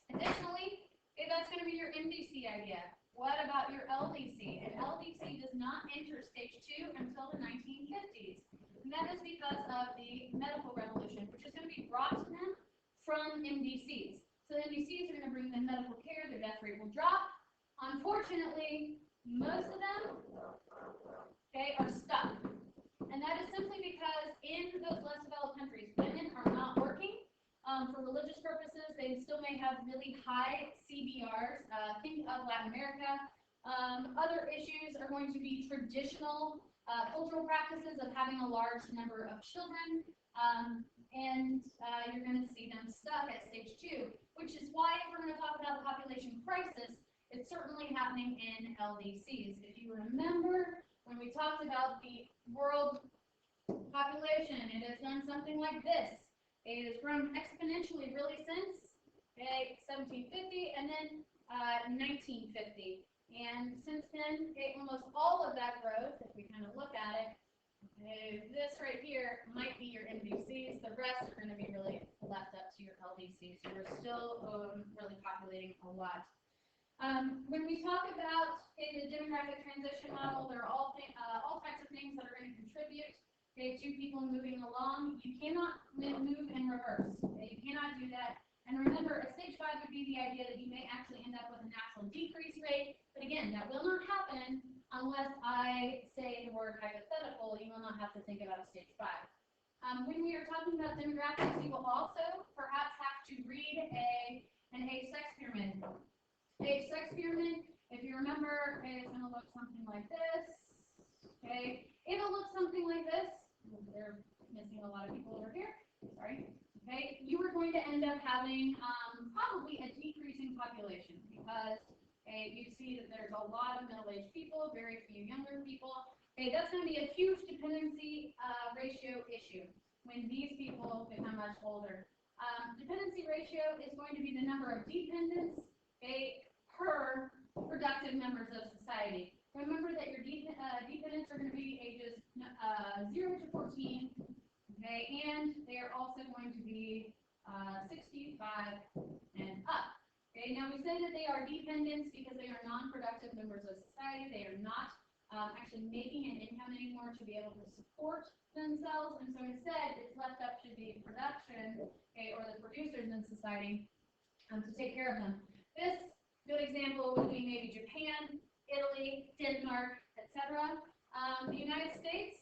A: Additionally, that's going to be your MDC idea. What about your LDC? And LDC does not enter stage 2 until the 1950s. And that is because of the medical revolution, which is going to be brought to them from MDCs. So the MDCs are going to bring them medical care, their death rate will drop. Unfortunately, most of them, okay, are stuck. And that is simply because in those less developed countries, women are not working. For religious purposes, they still may have really high CBRs. Think of Latin America. Other issues are going to be traditional cultural practices of having a large number of children, and you're going to see them stuck at stage 2, which is why if we're going to talk about the population crisis, it's certainly happening in LDCs. If you remember, when we talked about the world population, it has done something like this. It has grown exponentially really since 1750 and then 1950. And since then, almost all of that growth, if we kind of look at it, This right here might be your MDCs. The rest are going to be really left up to your LDCs. So we're still really populating a lot. When we talk about the demographic transition model, there are all types of things that are going to contribute to people moving along. You cannot move in reverse. You cannot do that. And remember, a stage 5 would be the idea that you may actually end up with a natural decrease rate. But again, that will not happen unless I say the word hypothetical. You will not have to think about a stage 5. When we are talking about demographics, you will also perhaps have to read an age-sex pyramid. Age-sex pyramid, if you remember, it's going to look something like this. Okay, it'll look something like this. They're missing a lot of people over here. Sorry. Okay, you are going to end up having probably a decreasing population because you see that there's a lot of middle-aged people, very few younger people. Okay, that's going to be a huge dependency ratio issue when these people become much older. Dependency ratio is going to be the number of dependents per productive members of society. Remember that your dependents are going to be ages 0 to 14. Okay, and they are also going to be 65 and up. Okay, now we say that they are dependents because they are non-productive members of society. They are not actually making an income anymore to be able to support themselves, and so instead it's left up to the production, or the producers in society to take care of them. This good example would be maybe Japan, Italy, Denmark, etc. The United States,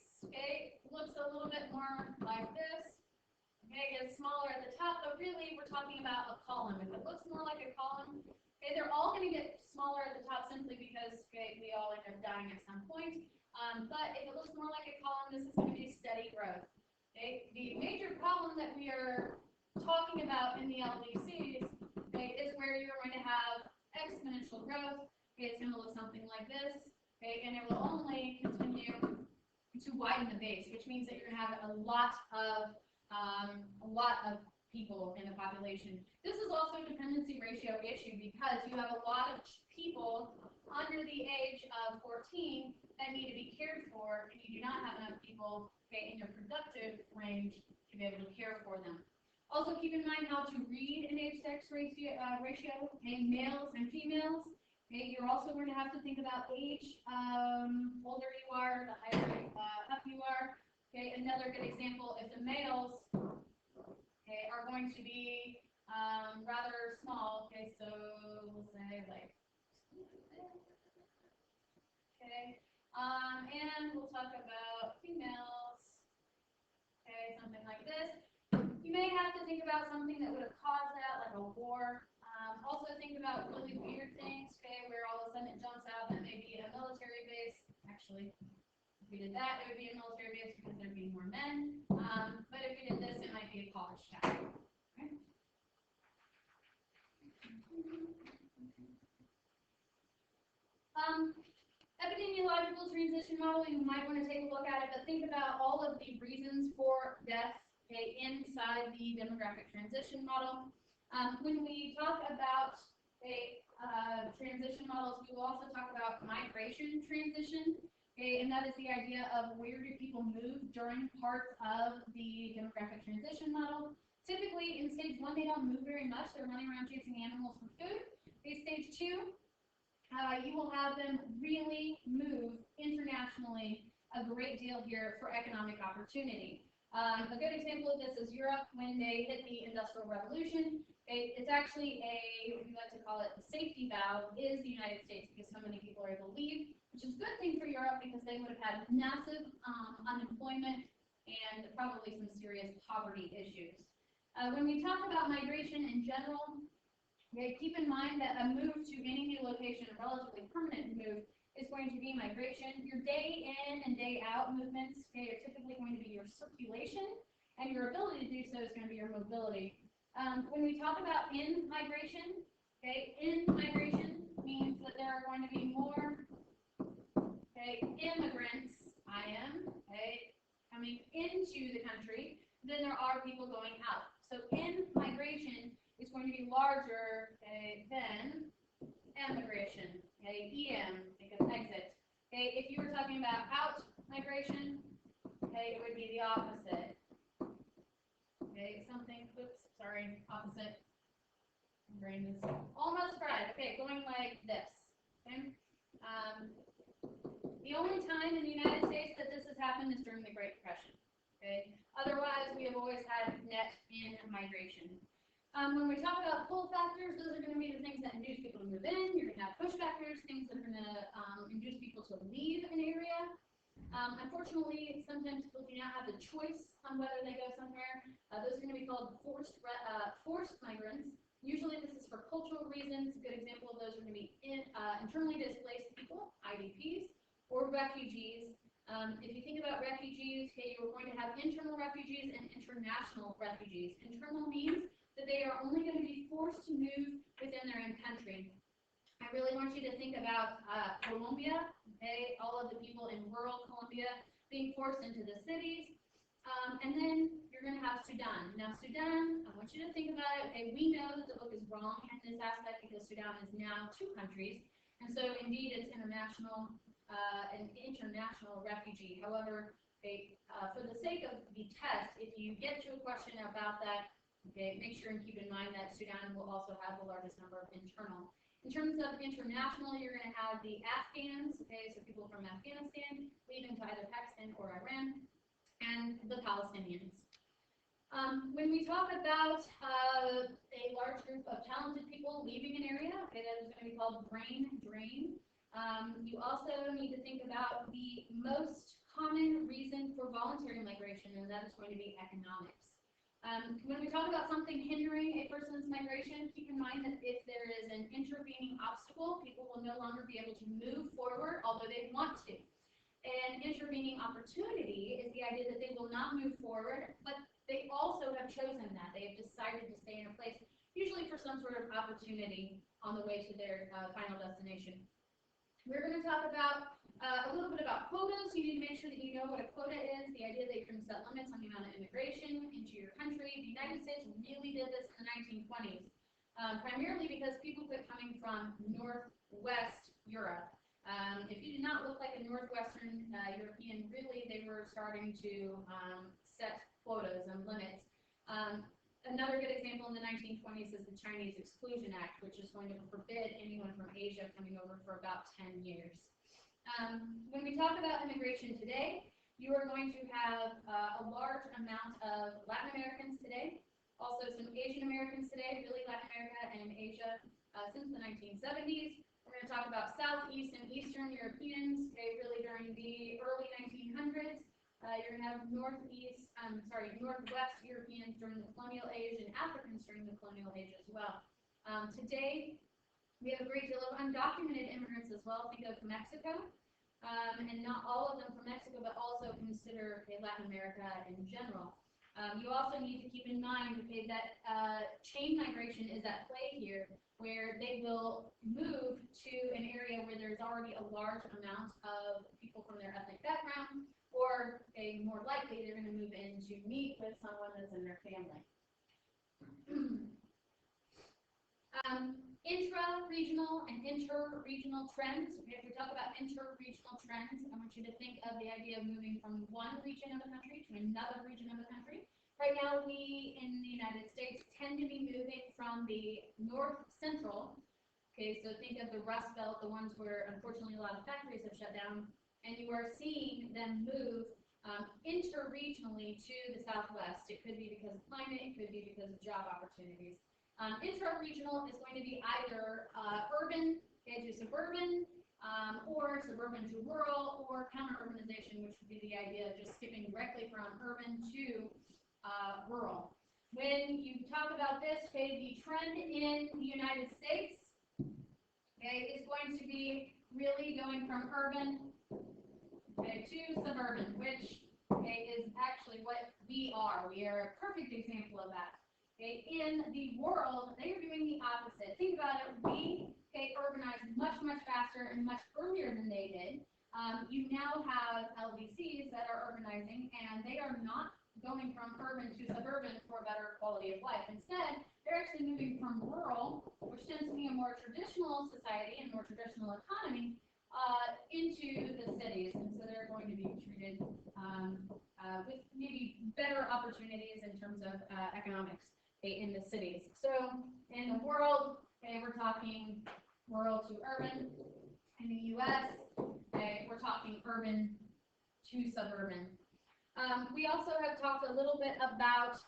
A: looks a little bit more like this. Okay, it's smaller at the top, but really we're talking about a column. If it looks more like a column, they're all going to get smaller at the top simply because we all end up dying at some point. But if it looks more like a column, this is going to be steady growth. Okay, the major problem that we are talking about in the LDCs is where you're going to have exponential growth. It's going to look something like this, and it will only continue to widen the base, which means that you're going to have a lot of people in the population. This is also a dependency ratio issue because you have a lot of people under the age of 14 that need to be cared for, and you do not have enough people in your productive range to be able to care for them. Also, keep in mind how to read an age-sex ratio, males and females. You're also going to have to think about age. Older you are, the higher up you are. Another good example is the males are going to be rather small. So we'll say like, and we'll talk about females. Something like this. You may have to think about something that would have caused that, like a war. Also think about really weird things, where all of a sudden it jumps out that may be a military base. Actually, if we did that, it would be a military base because there'd be more men. But if we did this, it might be a college town. Okay? Epidemiological transition model, you might want to take a look at it, but think about all of the reasons for death inside the demographic transition model. When we talk about transition models, we will also talk about migration transition, and that is the idea of where do people move during parts of the demographic transition model. Typically, in stage 1, they don't move very much. They're running around chasing animals for food. Stage 2, you will have them really move internationally a great deal here for economic opportunity. A good example of this is Europe when they hit the Industrial Revolution. It's actually we like to call it the safety valve is the United States because so many people are able to leave, which is a good thing for Europe because they would have had massive unemployment and probably some serious poverty issues. When we talk about migration in general, keep in mind that a move to any new location, a relatively permanent move, is going to be migration. Your day in and day out movements are typically going to be your circulation, and your ability to do so is going to be your mobility. When we talk about in-migration, in-migration means that there are going to be more immigrants, coming into the country than there are people going out. So in-migration is going to be larger than emigration, EM, because exit. If you were talking about out migration, okay, it would be the opposite. Okay, something, oops, sorry, opposite. My brain is almost fried. Okay, going like this. Okay. The only time in the United States that this has happened is during the Great Depression. Okay. Otherwise, we have always had net in migration. When we talk about pull factors, those are going to be the things that induce people to move in. You're going to have push factors, things that are going to induce people to leave an area. Unfortunately, sometimes people do not have the choice on whether they go somewhere. Those are going to be called forced migrants. Usually this is for cultural reasons. A good example of those are going to be internally displaced people, IDPs, or refugees. If you think about refugees, okay, you're going to have internal refugees and international refugees. Internal means that they are only going to be forced to move within their own country. I really want you to think about Colombia, okay, all of the people in rural Colombia being forced into the cities. And then you're going to have Sudan. Now, Sudan, I want you to think about it. Okay, we know that the book is wrong in this aspect because Sudan is now 2 countries. And so, indeed, it's an international refugee. However, okay, for the sake of the test, if you get to a question about that, okay, make sure and keep in mind that Sudan will also have the largest number of internal. In terms of international, you're going to have the Afghans, okay, so people from Afghanistan leaving to either Pakistan or Iran, and the Palestinians. When we talk about a large group of talented people leaving an area, okay, that is going to be called brain drain. You also need to think about the most common reason for voluntary migration, and that is going to be economics. When we talk about something hindering a person's migration, keep in mind that if there is an intervening obstacle, people will no longer be able to move forward, although they want to. An intervening opportunity is the idea that they will not move forward, but they also have chosen that. They have decided to stay in a place, usually for some sort of opportunity on the way to their final destination. We're going to talk about a little bit about quotas. You need to make sure that you know what a quota is, the idea that you can set limits on the amount of immigration into your country. The United States really did this in the 1920s, primarily because people quit coming from Northwest Europe. If you did not look like a Northwestern European, really they were starting to set quotas and limits. Another good example in the 1920s is the Chinese Exclusion Act, which is going to forbid anyone from Asia coming over for about 10 years. When we talk about immigration today, you are going to have a large amount of Latin Americans today, also some Asian Americans today, really Latin America and Asia since the 1970s. We're going to talk about Southeast and Eastern Europeans, okay, really during the early 1900s. You're going to have Northwest Europeans during the colonial age and Africans during the colonial age as well. Today, we have a great deal of undocumented immigrants as well. Think of Mexico, and not all of them from Mexico, but also consider Latin America in general. You also need to keep in mind that chain migration is at play here, where they will move to an area where there's already a large amount of people from their ethnic background, or more likely they're going to move in to meet with someone that's in their family. Intra-regional and inter-regional trends. If we talk about inter-regional trends, I want you to think of the idea of moving from one region of the country to another region of the country. Right now, we in the United States tend to be moving from the north-central. Okay, so think of the Rust Belt, the ones where unfortunately a lot of factories have shut down, and you are seeing them move inter-regionally to the southwest. It could be because of climate, it could be because of job opportunities. Intra-regional is going to be either urban to suburban, or suburban to rural, or counter-urbanization, which would be the idea of just skipping directly from urban to rural. When you talk about this, the trend in the United States, is going to be really going from urban to suburban, which is actually what we are. We are a perfect example of that. In the world, they are doing the opposite. Think about it. We urbanized much, much faster and much earlier than they did. You now have LDCs that are urbanizing, and they are not going from urban to suburban for a better quality of life. Instead, they're actually moving from rural, which tends to be a more traditional society and more traditional economy, into the cities. And so they're going to be treated with maybe better opportunities in terms of economics in the cities. So in the world, we're talking rural to urban. In the U.S., we're talking urban to suburban. We also have talked a little bit about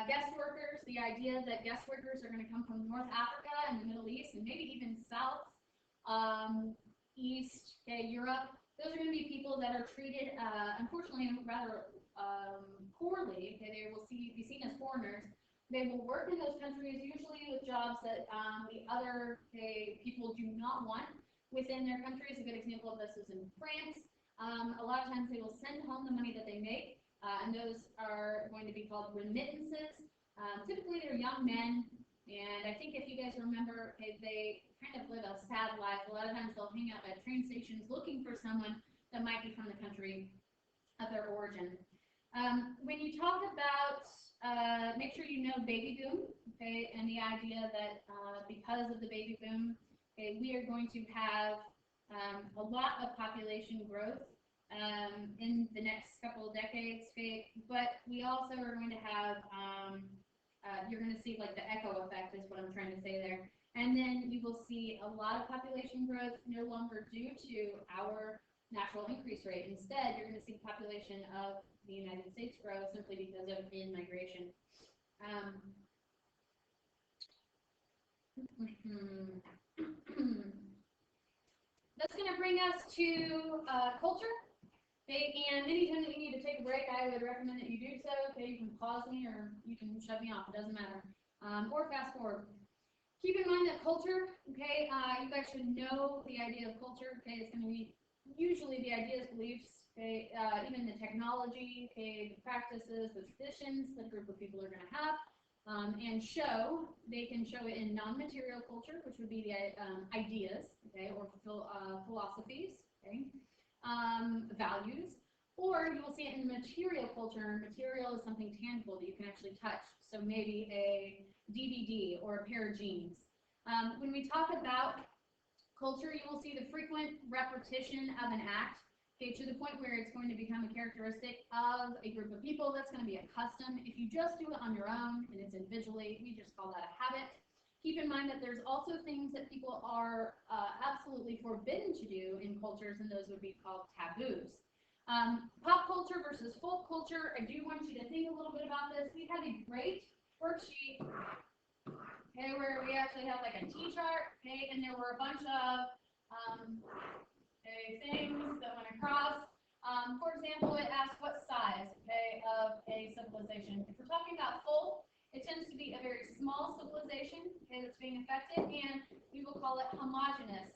A: guest workers, the idea that guest workers are going to come from North Africa and the Middle East, and maybe even South, East, Europe. Those are going to be people that are treated, unfortunately, rather poorly. They will be seen as foreigners. They will work in those countries, usually with jobs that the other people do not want within their countries. A good example of this is in France. A lot of times they will send home the money that they make, and those are going to be called remittances. Typically, they're young men, and I think if you guys remember, they kind of live a sad life. A lot of times they'll hang out at train stations looking for someone that might be from the country of their origin. When you talk about, make sure you know baby boom, and the idea that because of the baby boom, we are going to have a lot of population growth in the next couple of decades, but we also are going to have, you're going to see like the echo effect is what I'm trying to say there. And then you will see a lot of population growth no longer due to our natural increase rate. Instead, you're going to see the population of the United States grow simply because of in-migration. That's going to bring us to culture. And anytime that you need to take a break, I would recommend that you do so. You can pause me or you can shut me off. It doesn't matter. Or fast forward. Keep in mind that culture, you guys should know the idea of culture. It's going to be usually the ideas, beliefs, even the technology, the practices, the traditions that a group of people are going to have. And they can show it in non-material culture, which would be the ideas, or philosophies, values, or you will see it in material culture. Material is something tangible that you can actually touch. So maybe a DVD or a pair of jeans. When we talk about culture, you will see the frequent repetition of an act, to the point where it's going to become a characteristic of a group of people. That's going to be a custom. If you just do it on your own and it's individually, we just call that a habit. Keep in mind that there's also things that people are absolutely forbidden to do in cultures, and those would be called taboos. Pop culture versus folk culture. I do want you to think a little bit about this. We have a great worksheet, where we actually have like a T-chart, and there were a bunch of things that went across. For example, it asks what size, of a civilization. If we're talking about folk, it tends to be a very small civilization, that's being affected, and we will call it homogeneous,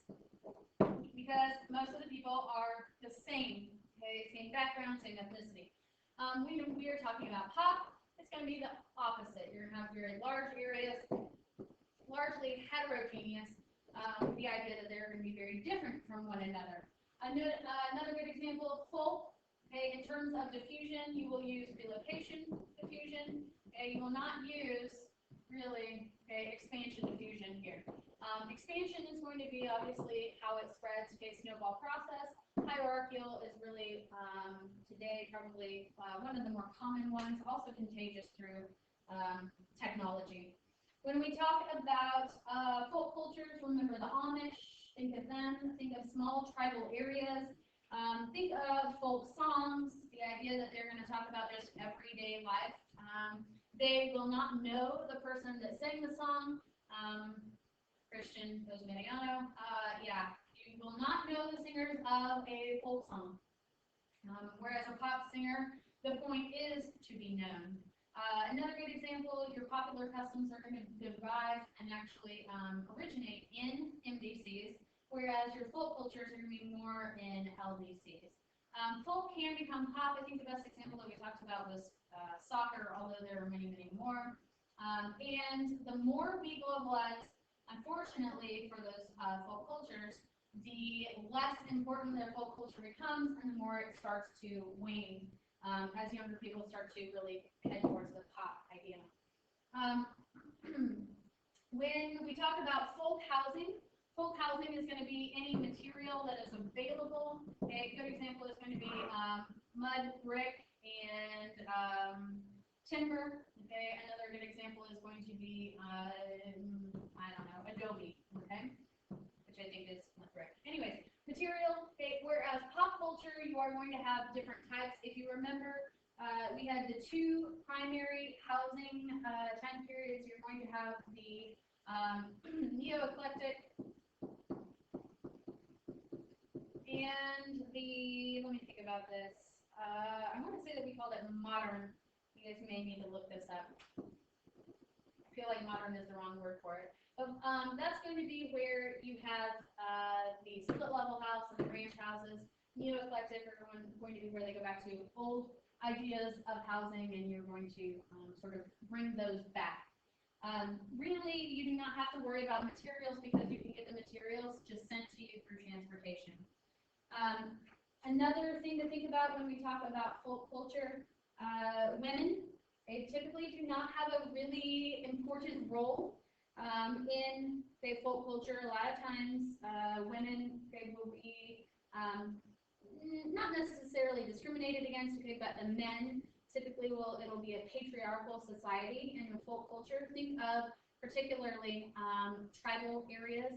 A: because most of the people are the same, same background, same ethnicity. When we are talking about pop, it's going to be the opposite. You're going to have very large areas, largely heterogeneous, with the idea that they're going to be very different from one another. Another good example of folk, in terms of diffusion, you will use relocation diffusion. You will not use, really, expansion diffusion here. Expansion is going to be, obviously, how it spreads, snowball process. Hierarchical is really, today, probably one of the more common ones, also contagious through technology. When we talk about folk cultures, remember the Amish, think of them, think of small tribal areas, think of folk songs, the idea that they're going to talk about just everyday life. They will not know the person that sang the song. Christian Osmaniano, you will not know the singers of a folk song. Whereas a pop singer, the point is to be known. Another good example, your popular customs are going to derive and actually originate in MDCs, whereas your folk cultures are going to be more in LDCs. Folk can become pop. I think the best example that we talked about was soccer, although there are many, many more. And the more we globalize, unfortunately for those folk cultures, the less important their folk culture becomes, and the more it starts to wane as younger people start to really head towards the pop idea. When we talk about folk housing is going to be any material that is available. A good example is going to be mud, brick, and timber. Okay, another good example is going to be, I don't know, Adobe. Okay, which I think is not correct. Anyways, material. Okay, whereas pop culture, you are going to have different types. If you remember, we had the two primary housing time periods. You're going to have the neo-eclectic and the, let me think about this. I want to say that we called it modern. You guys may need to look this up. I feel like modern is the wrong word for it. But that's going to be where you have the split level house and the ranch houses. Neo-eclectic are going to be where they go back to old ideas of housing, and you're going to sort of bring those back. Really, you do not have to worry about materials because you can get the materials just sent to you through transportation. Another thing to think about when we talk about folk culture, women, they typically do not have a really important role in, say, folk culture. A lot of times, women, they will be not necessarily discriminated against, okay, but the men typically it'll be a patriarchal society in the folk culture. Think of particularly tribal areas.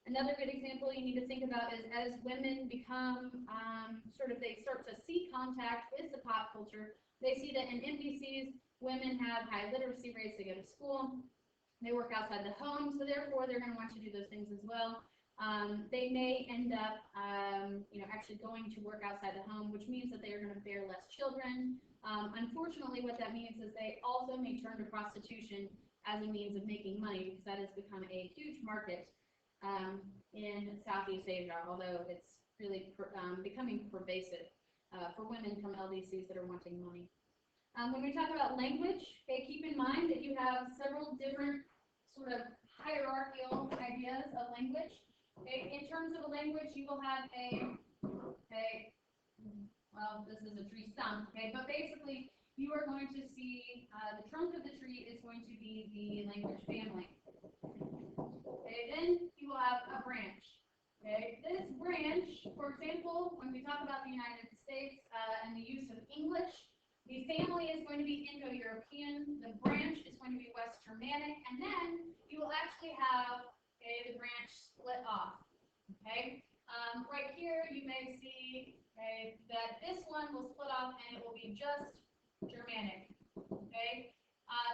A: Another good example you need to think about is as women become they start to see contact with the pop culture, they see that in NPCs, women have high literacy rates, they go to school, they work outside the home, so therefore they're going to want to do those things as well. They may end up actually going to work outside the home, which means that they are going to bear less children. Unfortunately, what that means is they also may turn to prostitution as a means of making money, because that has become a huge market in Southeast Asia, although it's really becoming pervasive for women from LDCs that are wanting money. When we talk about language, okay, keep in mind that you have several different sort of hierarchical ideas of language. Okay, in terms of a language, you will have well, this is a tree stump, okay, but basically you are going to see the trunk of the tree is going to be the language family. Okay, then you will have a branch. Okay, this branch, for example, when we talk about the United States and the use of English, the family is going to be Indo-European, the branch is going to be West Germanic, and then you will actually have the branch split off. Okay, right here you may see that this one will split off and it will be just Germanic. Okay,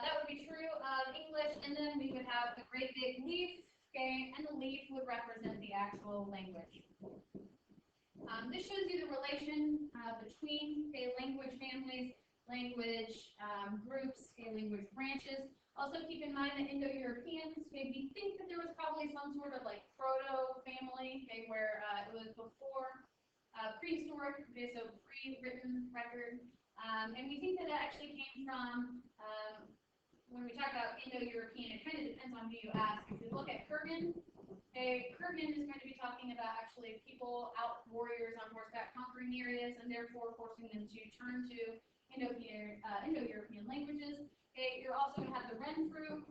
A: that would be true of English, and then we would have a great big leaf. Okay, and the leaf would represent the actual language. This shows you the relation between language families, language groups, language branches. Also keep in mind that Indo-Europeans, we think that there was probably some sort of like proto-family, where it was before prehistoric, so pre-written record. And we think that it actually came from when we talk about Indo-European, it kind of depends on who you ask. If you look at Kurgan, Kurgan is going to be talking about actually people, warriors on horseback conquering areas, and therefore forcing them to turn to Indo-European languages. You're also going to have the Renfrew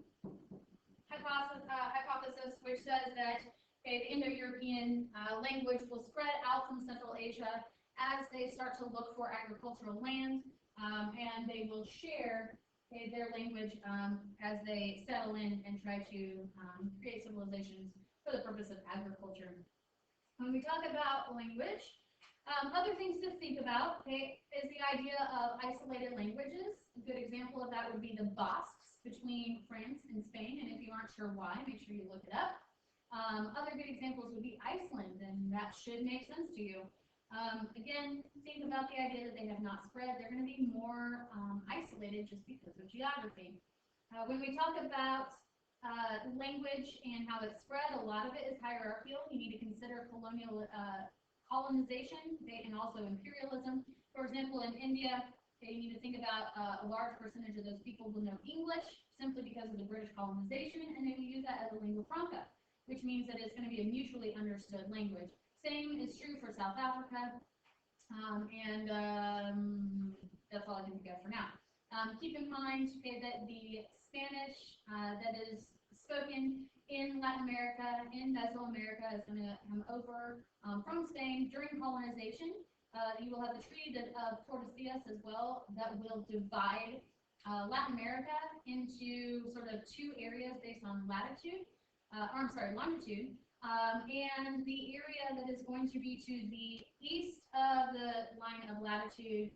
A: hypothesis, which says that the Indo-European language will spread out from Central Asia as they start to look for agricultural land, and they will share their language as they settle in and try to create civilizations for the purpose of agriculture. When we talk about language, other things to think about is the idea of isolated languages. A good example of that would be the Basques between France and Spain, and if you aren't sure why, make sure you look it up. Other good examples would be Iceland, and that should make sense to you. Again, think about the idea that they have not spread. They're going to be more isolated just because of geography. When we talk about language and how it's spread, a lot of it is hierarchical. You need to consider colonization and also imperialism. For example, in India, you need to think about a large percentage of those people will know English simply because of the British colonization, and they will use that as a lingua franca, which means that it's going to be a mutually understood language. Same is true for South Africa, and that's all I can think of for now. Keep in mind that the Spanish that is spoken in Latin America, in Mesoamerica, is going to come over from Spain during colonization. You will have the Treaty of Tordesillas as well that will divide Latin America into sort of two areas based on latitude, longitude. And the area that is going to be to the east of the line of longitude,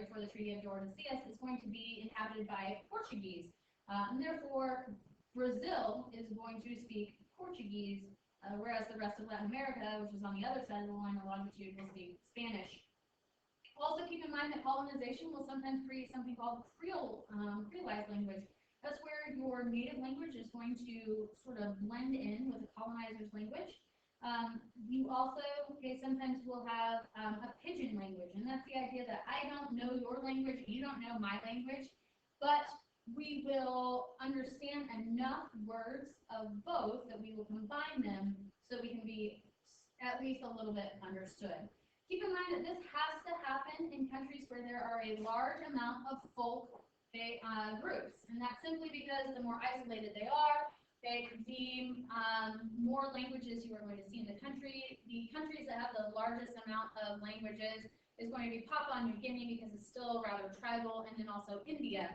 A: for the Treaty of Tordesillas is going to be inhabited by Portuguese. And therefore, Brazil is going to speak Portuguese, whereas the rest of Latin America, which is on the other side of the line of longitude, will speak Spanish. Also keep in mind that colonization will sometimes create something called creolized language. That's where your native language is going to sort of blend in with the colonizer's language. You also, sometimes will have a pidgin language, and that's the idea that I don't know your language, you don't know my language, but we will understand enough words of both that we will combine them so we can be at least a little bit understood. Keep in mind that this has to happen in countries where there are a large amount of folk groups, and that's simply because the more isolated they are, the more languages you are going to see in the country. The countries that have the largest amount of languages is going to be Papua New Guinea because it's still rather tribal, and then also India.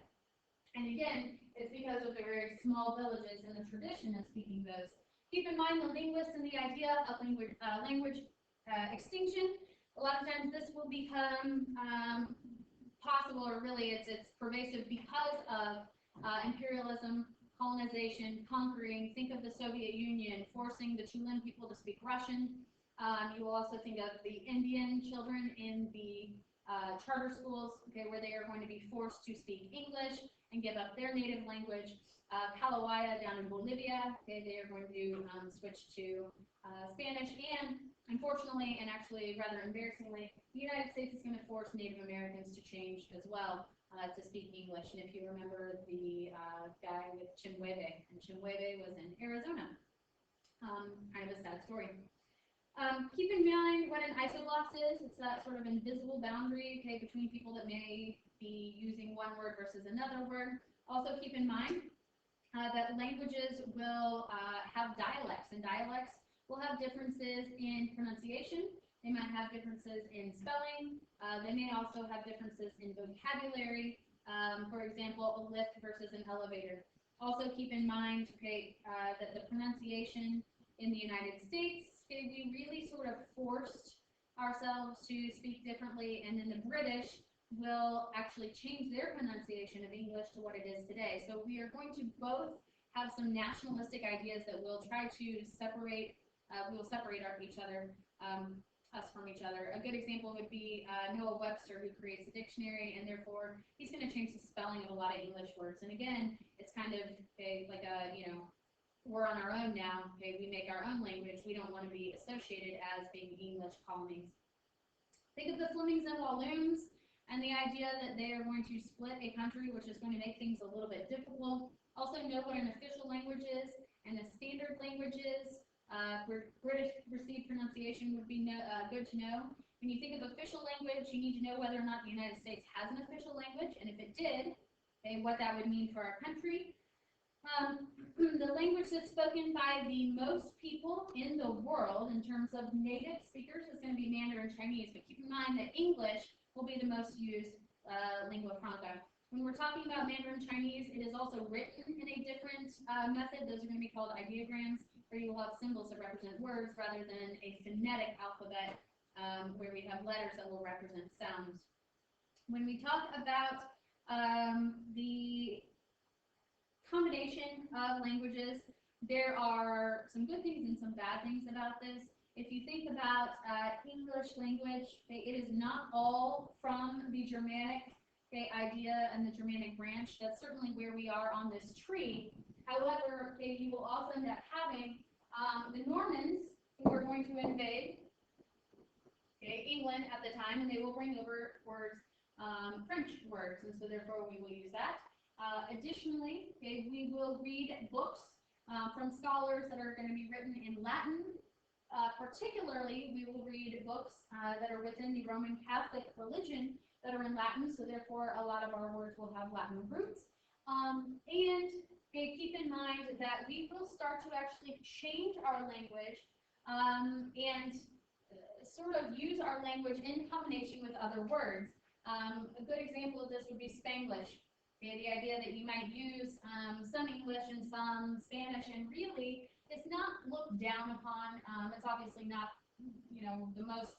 A: And again, it's because of the very small villages and the tradition of speaking those. Keep in mind the linguists and the idea of language extinction. A lot of times this will become possible, or really it's pervasive because of imperialism, colonization, conquering. Think of the Soviet Union forcing the Chilean people to speak Russian. You will also think of the Indian children in the charter schools, where they are going to be forced to speak English and give up their native language. Calawaya down in Bolivia, they are going to switch to Spanish, and unfortunately, and actually rather embarrassingly, the United States is going to force Native Americans to change as well to speak English. And if you remember the guy with Chimwebe, and Chimwebe was in Arizona. Kind of a sad story. Keep in mind what an isogloss is. It's that sort of invisible boundary, between people that may be using one word versus another word. Also keep in mind that languages will have dialects, and dialects will have differences in pronunciation. They might have differences in spelling. They may also have differences in vocabulary. For example, a lift versus an elevator. Also keep in mind, that the pronunciation in the United States, we really sort of forced ourselves to speak differently, and then the British will actually change their pronunciation of English to what it is today. So we are going to both have some nationalistic ideas that will try to separate, us from each other. A good example would be Noah Webster, who creates a dictionary, and therefore he's going to change the spelling of a lot of English words. And again, it's kind of we're on our own now. We make our own language. We don't want to be associated as being English colonies. Think of the Flemings and Walloons, and the idea that they are going to split a country, which is going to make things a little bit difficult. Also know what an official language is and a standard language is. For British received pronunciation would be good to know. When you think of official language, you need to know whether or not the United States has an official language, and if it did, what that would mean for our country. The language that's spoken by the most people in the world in terms of native speakers is going to be Mandarin Chinese, but keep in mind that English will be the most used lingua franca. When we're talking about Mandarin Chinese, it is also written in a different method. Those are going to be called ideograms, where you will have symbols that represent words rather than a phonetic alphabet where we have letters that will represent sounds. When we talk about the combination of languages, there are some good things and some bad things about this. If you think about English language, it is not all from the Germanic idea and the Germanic branch. That's certainly where we are on this tree. However, you will also end up having the Normans who are going to invade England at the time, and they will bring over words, French words, and so therefore we will use that. Additionally, we will read books from scholars that are going to be written in Latin. Particularly, we will read books that are within the Roman Catholic religion that are in Latin, so therefore a lot of our words will have Latin roots. And keep in mind that we will start to actually change our language and sort of use our language in combination with other words. A good example of this would be Spanglish. Okay, the idea that you might use some English and some Spanish, and really it's not looked down upon. It's obviously not, you know, the most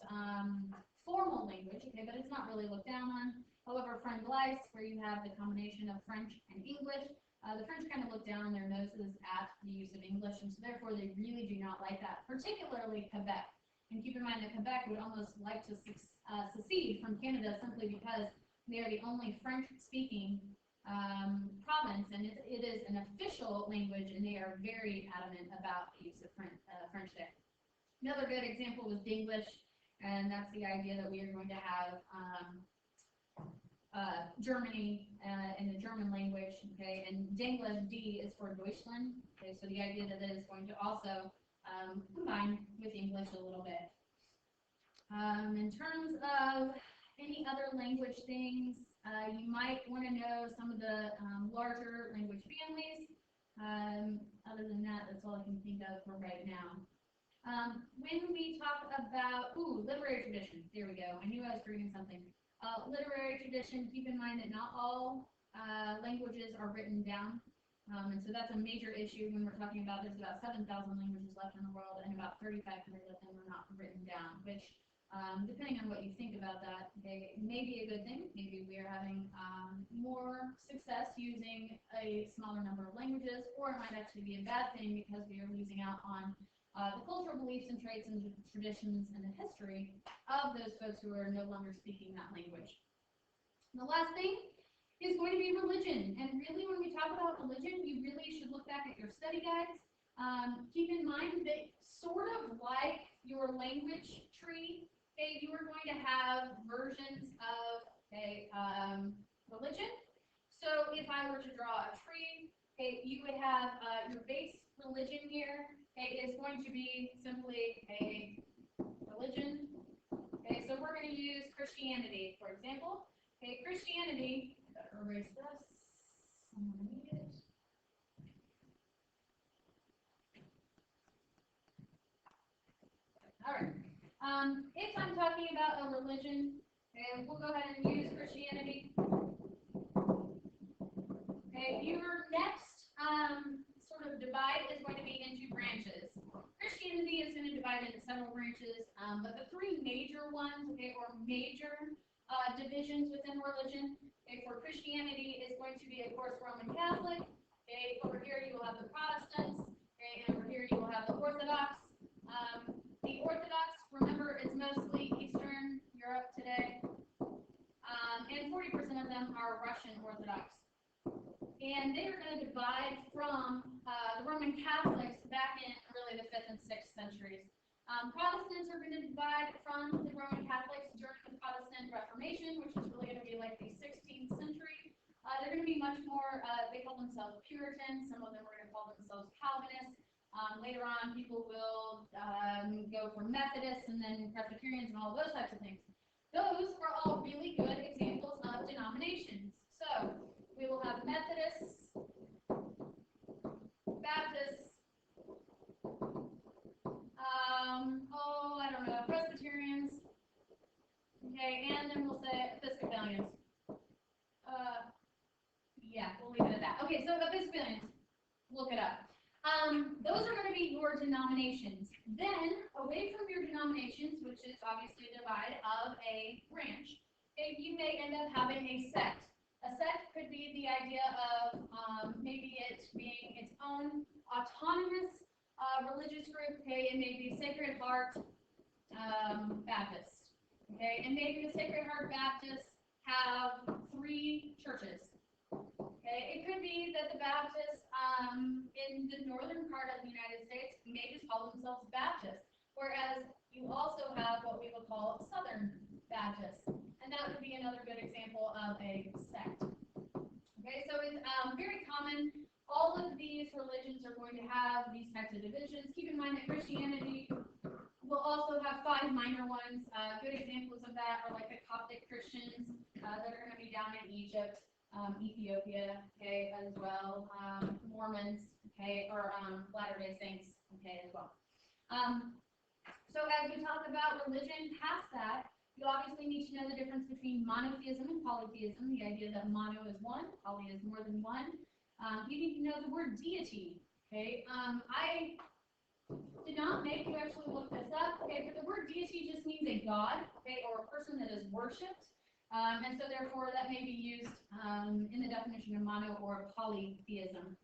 A: formal language, okay, but it's not really looked down on. However, Franglish, where you have the combination of French and English, the French kind of look down their noses at the use of English, and so therefore they really do not like that, particularly Quebec. And keep in mind that Quebec would almost like to secede from Canada simply because they are the only French-speaking province, and it is an official language, and they are very adamant about the use of French there. Another good example was Dinglish, and that's the idea that we are going to have Germany in the German language, okay, and Denglish, D is for Deutschland, okay, so the idea that it is going to also combine with English a little bit. In terms of any other language things, you might want to know some of the larger language families. Other than that, that's all I can think of for right now. When we talk about, literary tradition, there we go. I knew I was forgetting something. Literary tradition, keep in mind that not all languages are written down. And so that's a major issue when we're talking about there's about 7,000 languages left in the world, and about 3,500 of them are not written down, which, depending on what you think about that, they may be a good thing. Maybe we are having more success using a smaller number of languages, or it might actually be a bad thing because we are losing out on the cultural beliefs and traits and traditions and the history of those folks who are no longer speaking that language. And the last thing is going to be religion. And really, when we talk about religion, you really should look back at your study guides. Keep in mind that sort of like your language tree, okay, you are going to have versions of religion. So if I were to draw a tree, okay, you would have your base religion here. Okay, is going to be simply a religion. Okay, so we're going to use Christianity, for example. Okay, Christianity, I better erase this. I'm going to need it. All right. If I'm talking about a religion, okay, we'll go ahead and use Christianity. Okay, your next sort of divide is going to be into branches. Christianity is going to divide into several branches, but the three major ones, okay, or major divisions within religion, okay, for Christianity is going to be, of course, Roman Catholic. Okay, over here you will have the Protestants. Okay, and over here you will have the Orthodox. The Orthodox, remember, it's mostly Eastern Europe today, and 40% of them are Russian Orthodox. And they are going to divide from the Roman Catholics back in really the 5th and 6th centuries. Protestants are going to divide from the Roman Catholics during the Protestant Reformation, which is really going to be like the 16th century. They're going to be much more, they call themselves Puritans. Some of them are going to call themselves Calvinists. Later on, people will go for Methodists and then Presbyterians and all those types of things. Those are all really good examples of denominations. So we will have Methodists, Baptists, I don't know, Presbyterians, okay, and then we'll say Episcopalians. Yeah, we'll leave it at that. Okay, so Episcopalians, look it up. Those are going to be your denominations. Then, away from your denominations, which is obviously a divide of a branch, okay, you may end up having a sect. A sect could be the idea of maybe it being its own autonomous religious group. Okay, it may be Sacred Heart Baptist. Okay, and maybe the Sacred Heart Baptists have 3 churches. Okay, it could be that the Baptists in the northern part of the United States may just call themselves Baptists, whereas you also have what we would call Southern Baptists, and that would be another good example of a sect. Okay, so it's very common. All of these religions are going to have these types of divisions. Keep in mind that Christianity will also have 5 minor ones. Good examples of that are like the Coptic Christians that are going to be down in Egypt, Ethiopia, okay, as well. Mormons, okay, or Latter-day Saints, okay, as well. So as we talk about religion past that, you obviously need to know the difference between monotheism and polytheism, the idea that mono is one, poly is more than one. You need to know the word deity. Okay, I did not make you actually look this up. Okay, but the word deity just means a god, okay, or a person that is worshipped. And so therefore that may be used in the definition of mono or polytheism.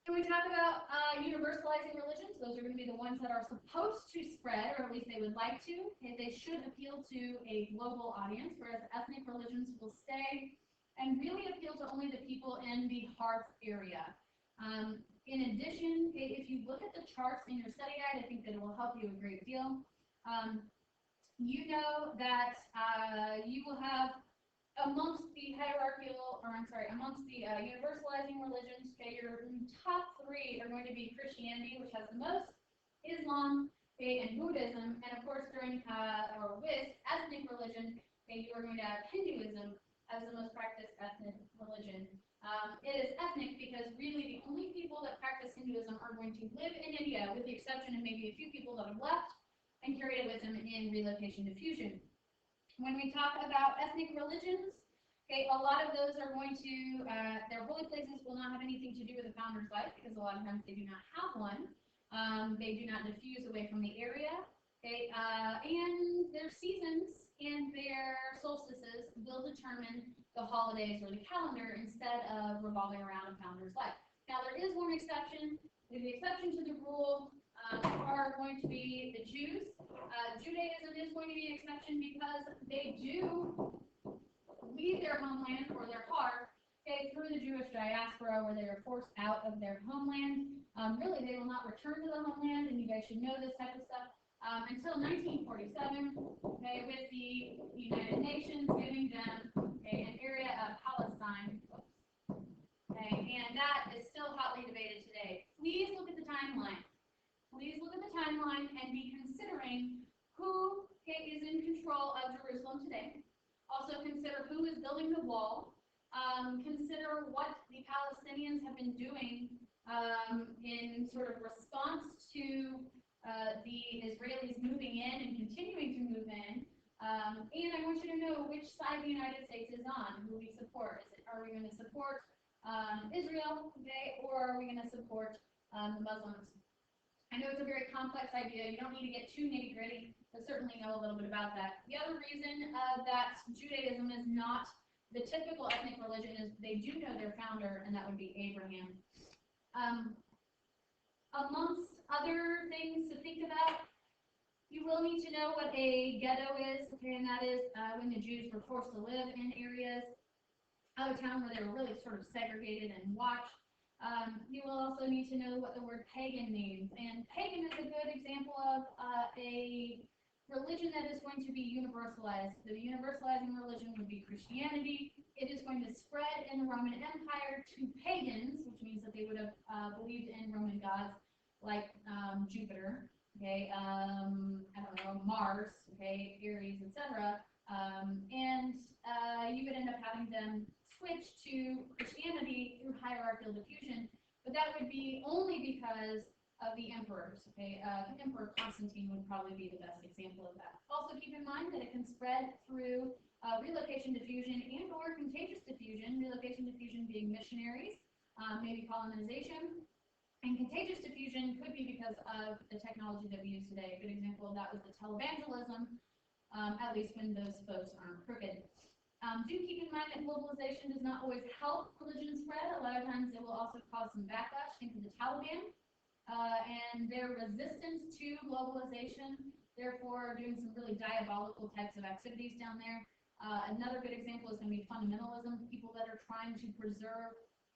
A: When we talk about universalizing religions, those are going to be the ones that are supposed to spread, or at least they would like to. Okay, they should appeal to a global audience, whereas ethnic religions will stay and really appeal to only the people in the hearth area. In addition, if you look at the charts in your study guide, I think that it will help you a great deal. You know that you will have amongst the universalizing religions, okay, your top three are going to be Christianity, which has the most, Islam, okay, and Buddhism, and of course during or with ethnic religion, okay, you are going to have Hinduism as the most practiced ethnic religion. It is ethnic because really the only people that practice Hinduism are going to live in India, with the exception of maybe a few people that have left and carried it with them in relocation diffusion. When we talk about ethnic religions, okay, a lot of those are going to, their holy places will not have anything to do with the founder's life because a lot of times they do not have one. They do not diffuse away from the area, okay, and their seasons and their solstices will determine the holidays or the calendar instead of revolving around a founder's life. Now, there is one exception. The exception to the rule are going to be the Jews. Judaism is going to be an exception because they do leave their homeland or their heart, okay, through the Jewish diaspora where they are forced out of their homeland. Really, they will not return to the homeland, and you guys should know this type of stuff, until 1947, okay, with the United Nations giving them an area of Palestine. Okay, and that is still hotly debated today. Please look at the timeline. Please look at the timeline and be considering who is in control of Jerusalem today. Also consider who is building the wall. Consider what the Palestinians have been doing in sort of response to the Israelis moving in and continuing to move in. And I want you to know which side the United States is on, who we support. Are we going to support Israel today, or are we going to support the Muslims? I know it's a very complex idea. You don't need to get too nitty-gritty, but certainly know a little bit about that. The other reason that Judaism is not the typical ethnic religion is they do know their founder, and that would be Abraham. Amongst other things to think about, you will need to know what a ghetto is, okay, and that is when the Jews were forced to live in areas out of town where they were really sort of segregated and watched. You will also need to know what the word pagan means, and pagan is a good example of a religion that is going to be universalized. The universalizing religion would be Christianity. It is going to spread in the Roman Empire to pagans, which means that they would have believed in Roman gods like Jupiter, okay, I don't know, Mars, okay, Ares, etc. And you would end up having them switch to Christianity through hierarchical diffusion, but that would be only because of the emperors. Okay, Emperor Constantine would probably be the best example of that. Also keep in mind that it can spread through relocation diffusion and or contagious diffusion, relocation diffusion being missionaries, maybe colonization, and contagious diffusion could be because of the technology that we use today. A good example of that was the televangelism, at least when those folks aren't crooked. Do keep in mind that globalization does not always help religion spread. A lot of times it will also cause some backlash. Think of the Taliban and their resistance to globalization, therefore doing some really diabolical types of activities down there. Another good example is going to be fundamentalism, people that are trying to preserve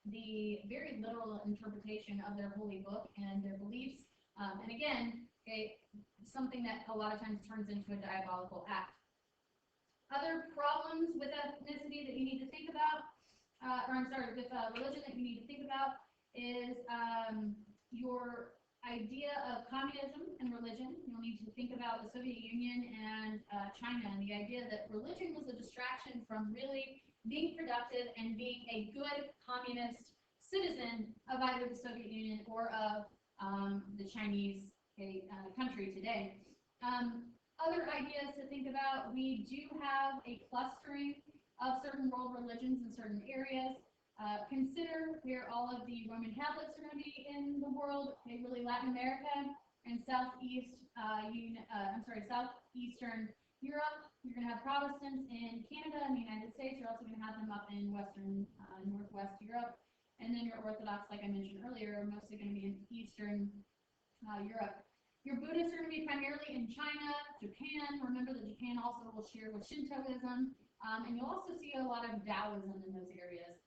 A: the very literal interpretation of their holy book and their beliefs. And again, something that a lot of times turns into a diabolical act. Other problems with ethnicity that you need to think about, with religion that you need to think about is your idea of communism and religion. You'll need to think about the Soviet Union and China, and the idea that religion was a distraction from really being productive and being a good communist citizen of either the Soviet Union or of the Chinese country today. Other ideas to think about, we do have a clustering of certain world religions in certain areas. Consider where all of the Roman Catholics are going to be in the world, really Latin America and southeastern Europe. You're going to have Protestants in Canada and the United States. You're also going to have them up in western, northwest Europe. And then your Orthodox, like I mentioned earlier, are mostly going to be in Eastern Europe. Your Buddhists are going to be primarily in China, Japan. Remember that Japan also will share with Shintoism. And you'll also see a lot of Taoism in those areas.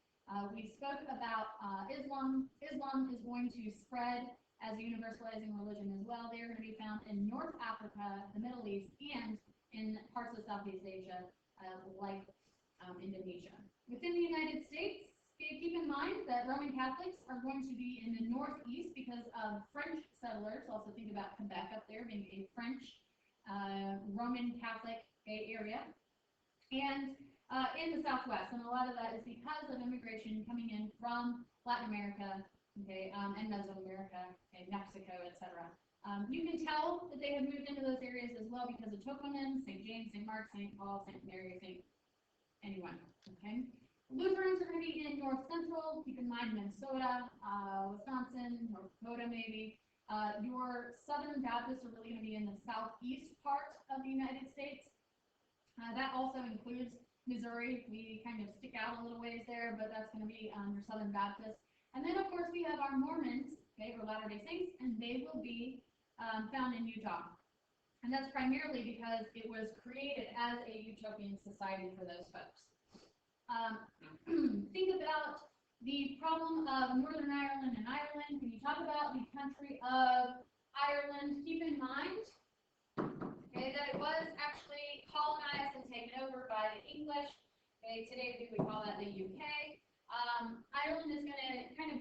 A: We spoke about Islam. Islam is going to spread as a universalizing religion as well. They are going to be found in North Africa, the Middle East, and in parts of Southeast Asia, like Indonesia. Within the United States, keep in mind that Roman Catholics are going to be in the Northeast because of French settlers. Also think about Quebec up there being a French Roman Catholic area. And in the Southwest, and a lot of that is because of immigration coming in from Latin America, and Mesoamerica, Mexico, etc. You can tell that they have moved into those areas as well because of toponyms, St. James, St. Mark, St. Paul, St. Mary, St. anyone. Lutherans are going to be in North Central. Keep in mind Minnesota, Wisconsin, North Dakota maybe. Your Southern Baptists are really going to be in the southeast part of the United States. That also includes Missouri. We kind of stick out a little ways there, but that's going to be your Southern Baptists. And then, of course, we have our Mormons, or Latter-day Saints, and they will be found in Utah. And that's primarily because it was created as a utopian society for those folks. Think about the problem of Northern Ireland and Ireland. When you talk about the country of Ireland, keep in mind that it was actually colonized and taken over by the English. Today we call that the UK. Ireland is going to kind of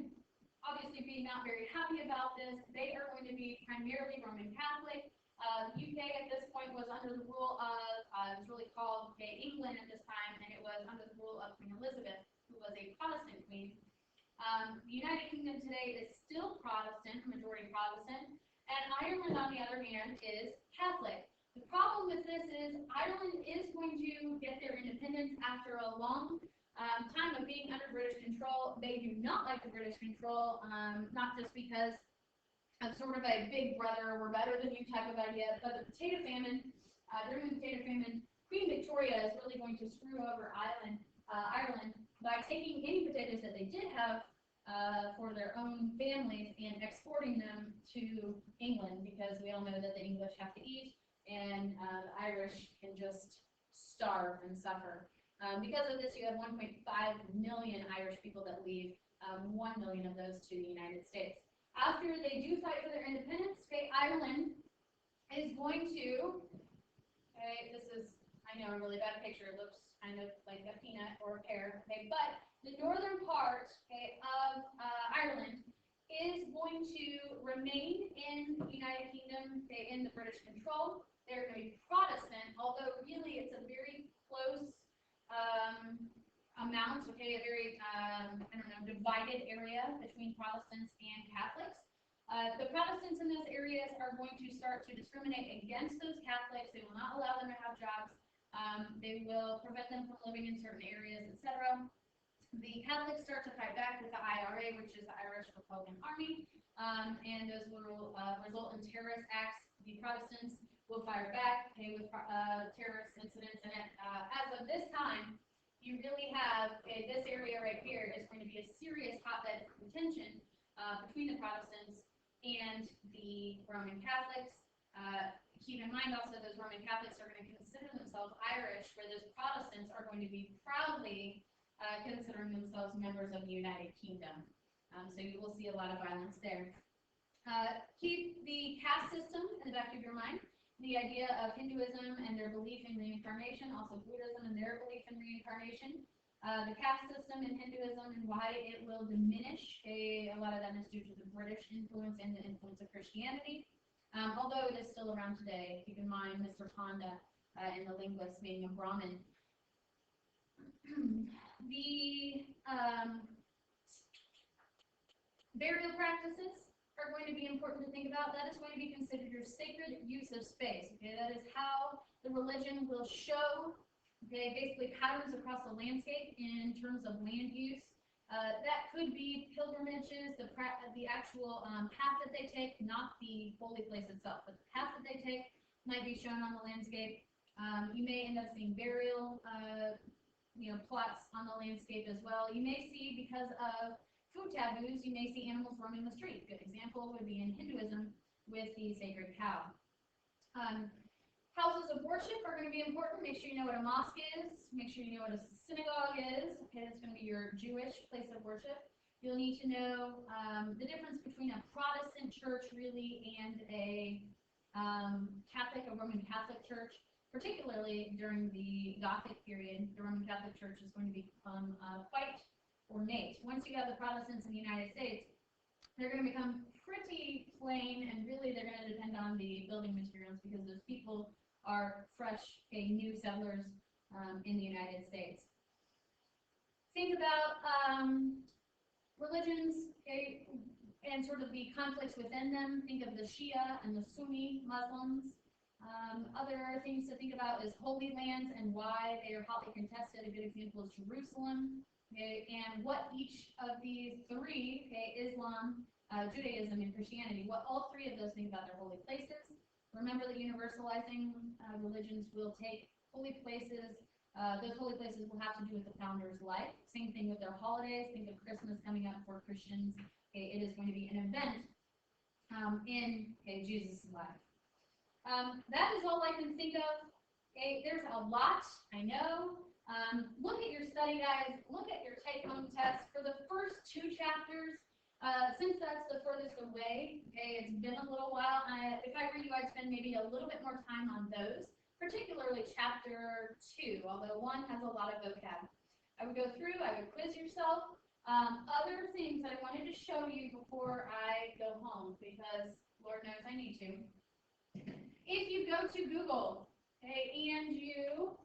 A: obviously be not very happy about this. They are going to be primarily Roman Catholic. The UK at this point was under the rule of, it was really called England at this time, and it was under the rule of Queen Elizabeth, who was a Protestant queen. The United Kingdom today is still Protestant, majority Protestant, and Ireland, on the other hand, is Catholic. The problem with this is Ireland is going to get their independence after a long time of being under British control. They do not like the British control, not just because of sort of a big brother, we're better than you type of idea, but the potato famine, during the potato famine, Queen Victoria is really going to screw over Ireland by taking any potatoes that they did have for their own families and exporting them to England, because we all know that the English have to eat, and the Irish can just starve and suffer. Because of this, you have 1.5 million Irish people that leave, 1 million of those to the United States. After they do fight for their independence, Ireland is going to, this is, I know, a really bad picture. It looks kind of like a peanut or a pear, but the northern part of Ireland is going to remain in the United Kingdom, in the British control. They're going to be Protestant, although really it's a very close amount, a very, divided area between Protestants and Catholics. The Protestants in those areas are going to start to discriminate against those Catholics. They will not allow them to have jobs. They will prevent them from living in certain areas, etc. The Catholics start to fight back with the IRA, which is the Irish Republican Army, and those will result in terrorist acts. The Protestants will fire back with terrorist incidents, and as of this time, you really have this area right here is going to be a serious hotbed of contention between the Protestants and the Roman Catholics. Keep in mind also those Roman Catholics are going to consider themselves Irish, where those Protestants are going to be proudly considering themselves members of the United Kingdom. So you will see a lot of violence there. Keep the caste system in the back of your mind. The idea of Hinduism and their belief in reincarnation, also Buddhism and their belief in reincarnation. The caste system in Hinduism and why it will diminish. A lot of that is due to the British influence and the influence of Christianity. Although it is still around today. Keep in mind Mr. Panda and the linguist being a Brahmin. The burial practices are going to be important to think about. That is going to be considered your sacred use of space. Okay, that is how the religion will show, okay, basically patterns across the landscape in terms of land use. That could be pilgrimages, the actual path that they take, not the holy place itself, but the path that they take might be shown on the landscape. You may end up seeing burial plots on the landscape as well. You may see, because of food taboos, you may see animals roaming the street. Good example would be in Hinduism with the sacred cow. Houses of worship are going to be important. Make sure you know what a mosque is. Make sure you know what a synagogue is. Okay, that's going to be your Jewish place of worship. You'll need to know the difference between a Protestant church, really, and a Catholic, a Roman Catholic church. Particularly during the Gothic period, the Roman Catholic Church is going to become quite ornate. Once you have the Protestants in the United States, they're going to become pretty plain, and really they're going to depend on the building materials because those people are fresh, new settlers in the United States. Think about religions, and sort of the conflicts within them. Think of the Shia and the Sunni Muslims. Other things to think about is holy lands and why they are hotly contested. A good example is Jerusalem, and what each of these three, Islam, Judaism, and Christianity, what all three of those think about their holy places. Remember that universalizing religions will take holy places. Those holy places will have to do with the founder's life. Same thing with their holidays. Think of Christmas coming up for Christians. It is going to be an event in Jesus' life. That is all I can think of. There's a lot, I know. Look at your study guides. Look at your take-home test. For the first two chapters, since that's the furthest away, it's been a little while. If I were you, I'd spend maybe a little bit more time on those, particularly chapter 2, although 1 has a lot of vocab. I would go through, I would quiz yourself. Other things that I wanted to show you before I go home, because Lord knows I need to. If you go to Google, and you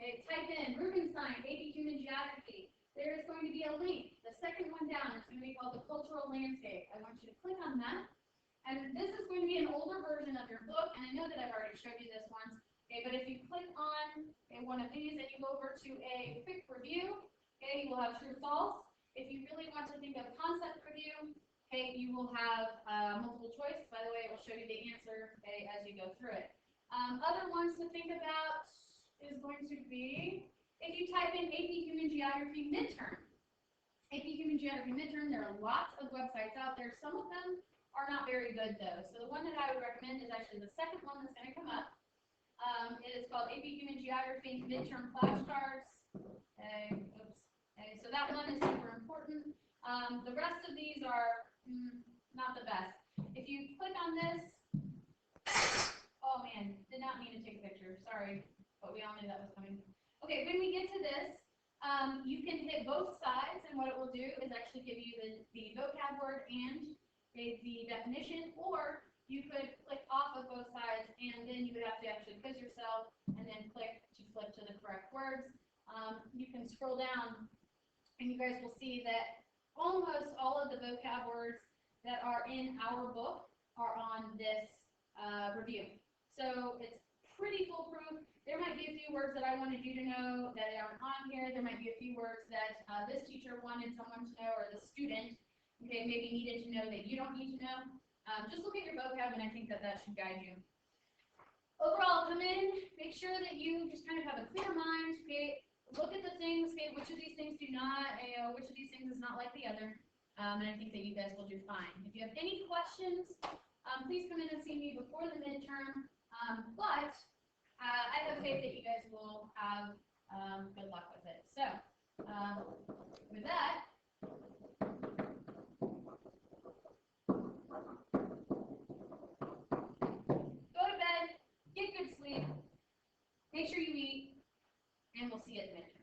A: type in Rubenstein, AP Human Geography, there is going to be a link. The second one down is going to be called the Cultural Landscape. I want you to click on that. And this is going to be an older version of your book, and I know that I've already showed you this once. But if you click on one of these and you go over to a quick review, you will have true false. If you really want to think of concept review, you will have multiple choice. By the way, it will show you the answer as you go through it. Other ones to think about is going to be, if you type in AP Human Geography midterm. AP Human Geography midterm, there are lots of websites out there. Some of them are not very good, though. So the one that I would recommend is actually the second one that's going to come up. It is called AP Human Geography midterm flashcards. So that one is super important. The rest of these are not the best. If you click on this, oh man, did not mean to take a picture, sorry, but we all knew that was coming. Okay, when we get to this, you can hit both sides, and what it will do is actually give you the vocab word and the definition, or you could click off of both sides, and then you would have to actually quiz yourself, and then click to flip to the correct words. You can scroll down, and you guys will see that almost all of the vocab words that are in our book are on this review. So it's pretty foolproof. There might be a few words that I wanted you to know that aren't on here. There might be a few words that this teacher wanted someone to know, or the student maybe needed to know that you don't need to know. Just look at your vocab, and I think that should guide you. Overall, come in, make sure that you just kind of have a clear mind. Look at the things, which of these things do not, which of these things is not like the other, and I think that you guys will do fine. If you have any questions, please come in and see me before the midterm, but I have faith that you guys will have good luck with it. So, with that, go to bed, get good sleep, make sure you eat, and we'll see you at the midterm.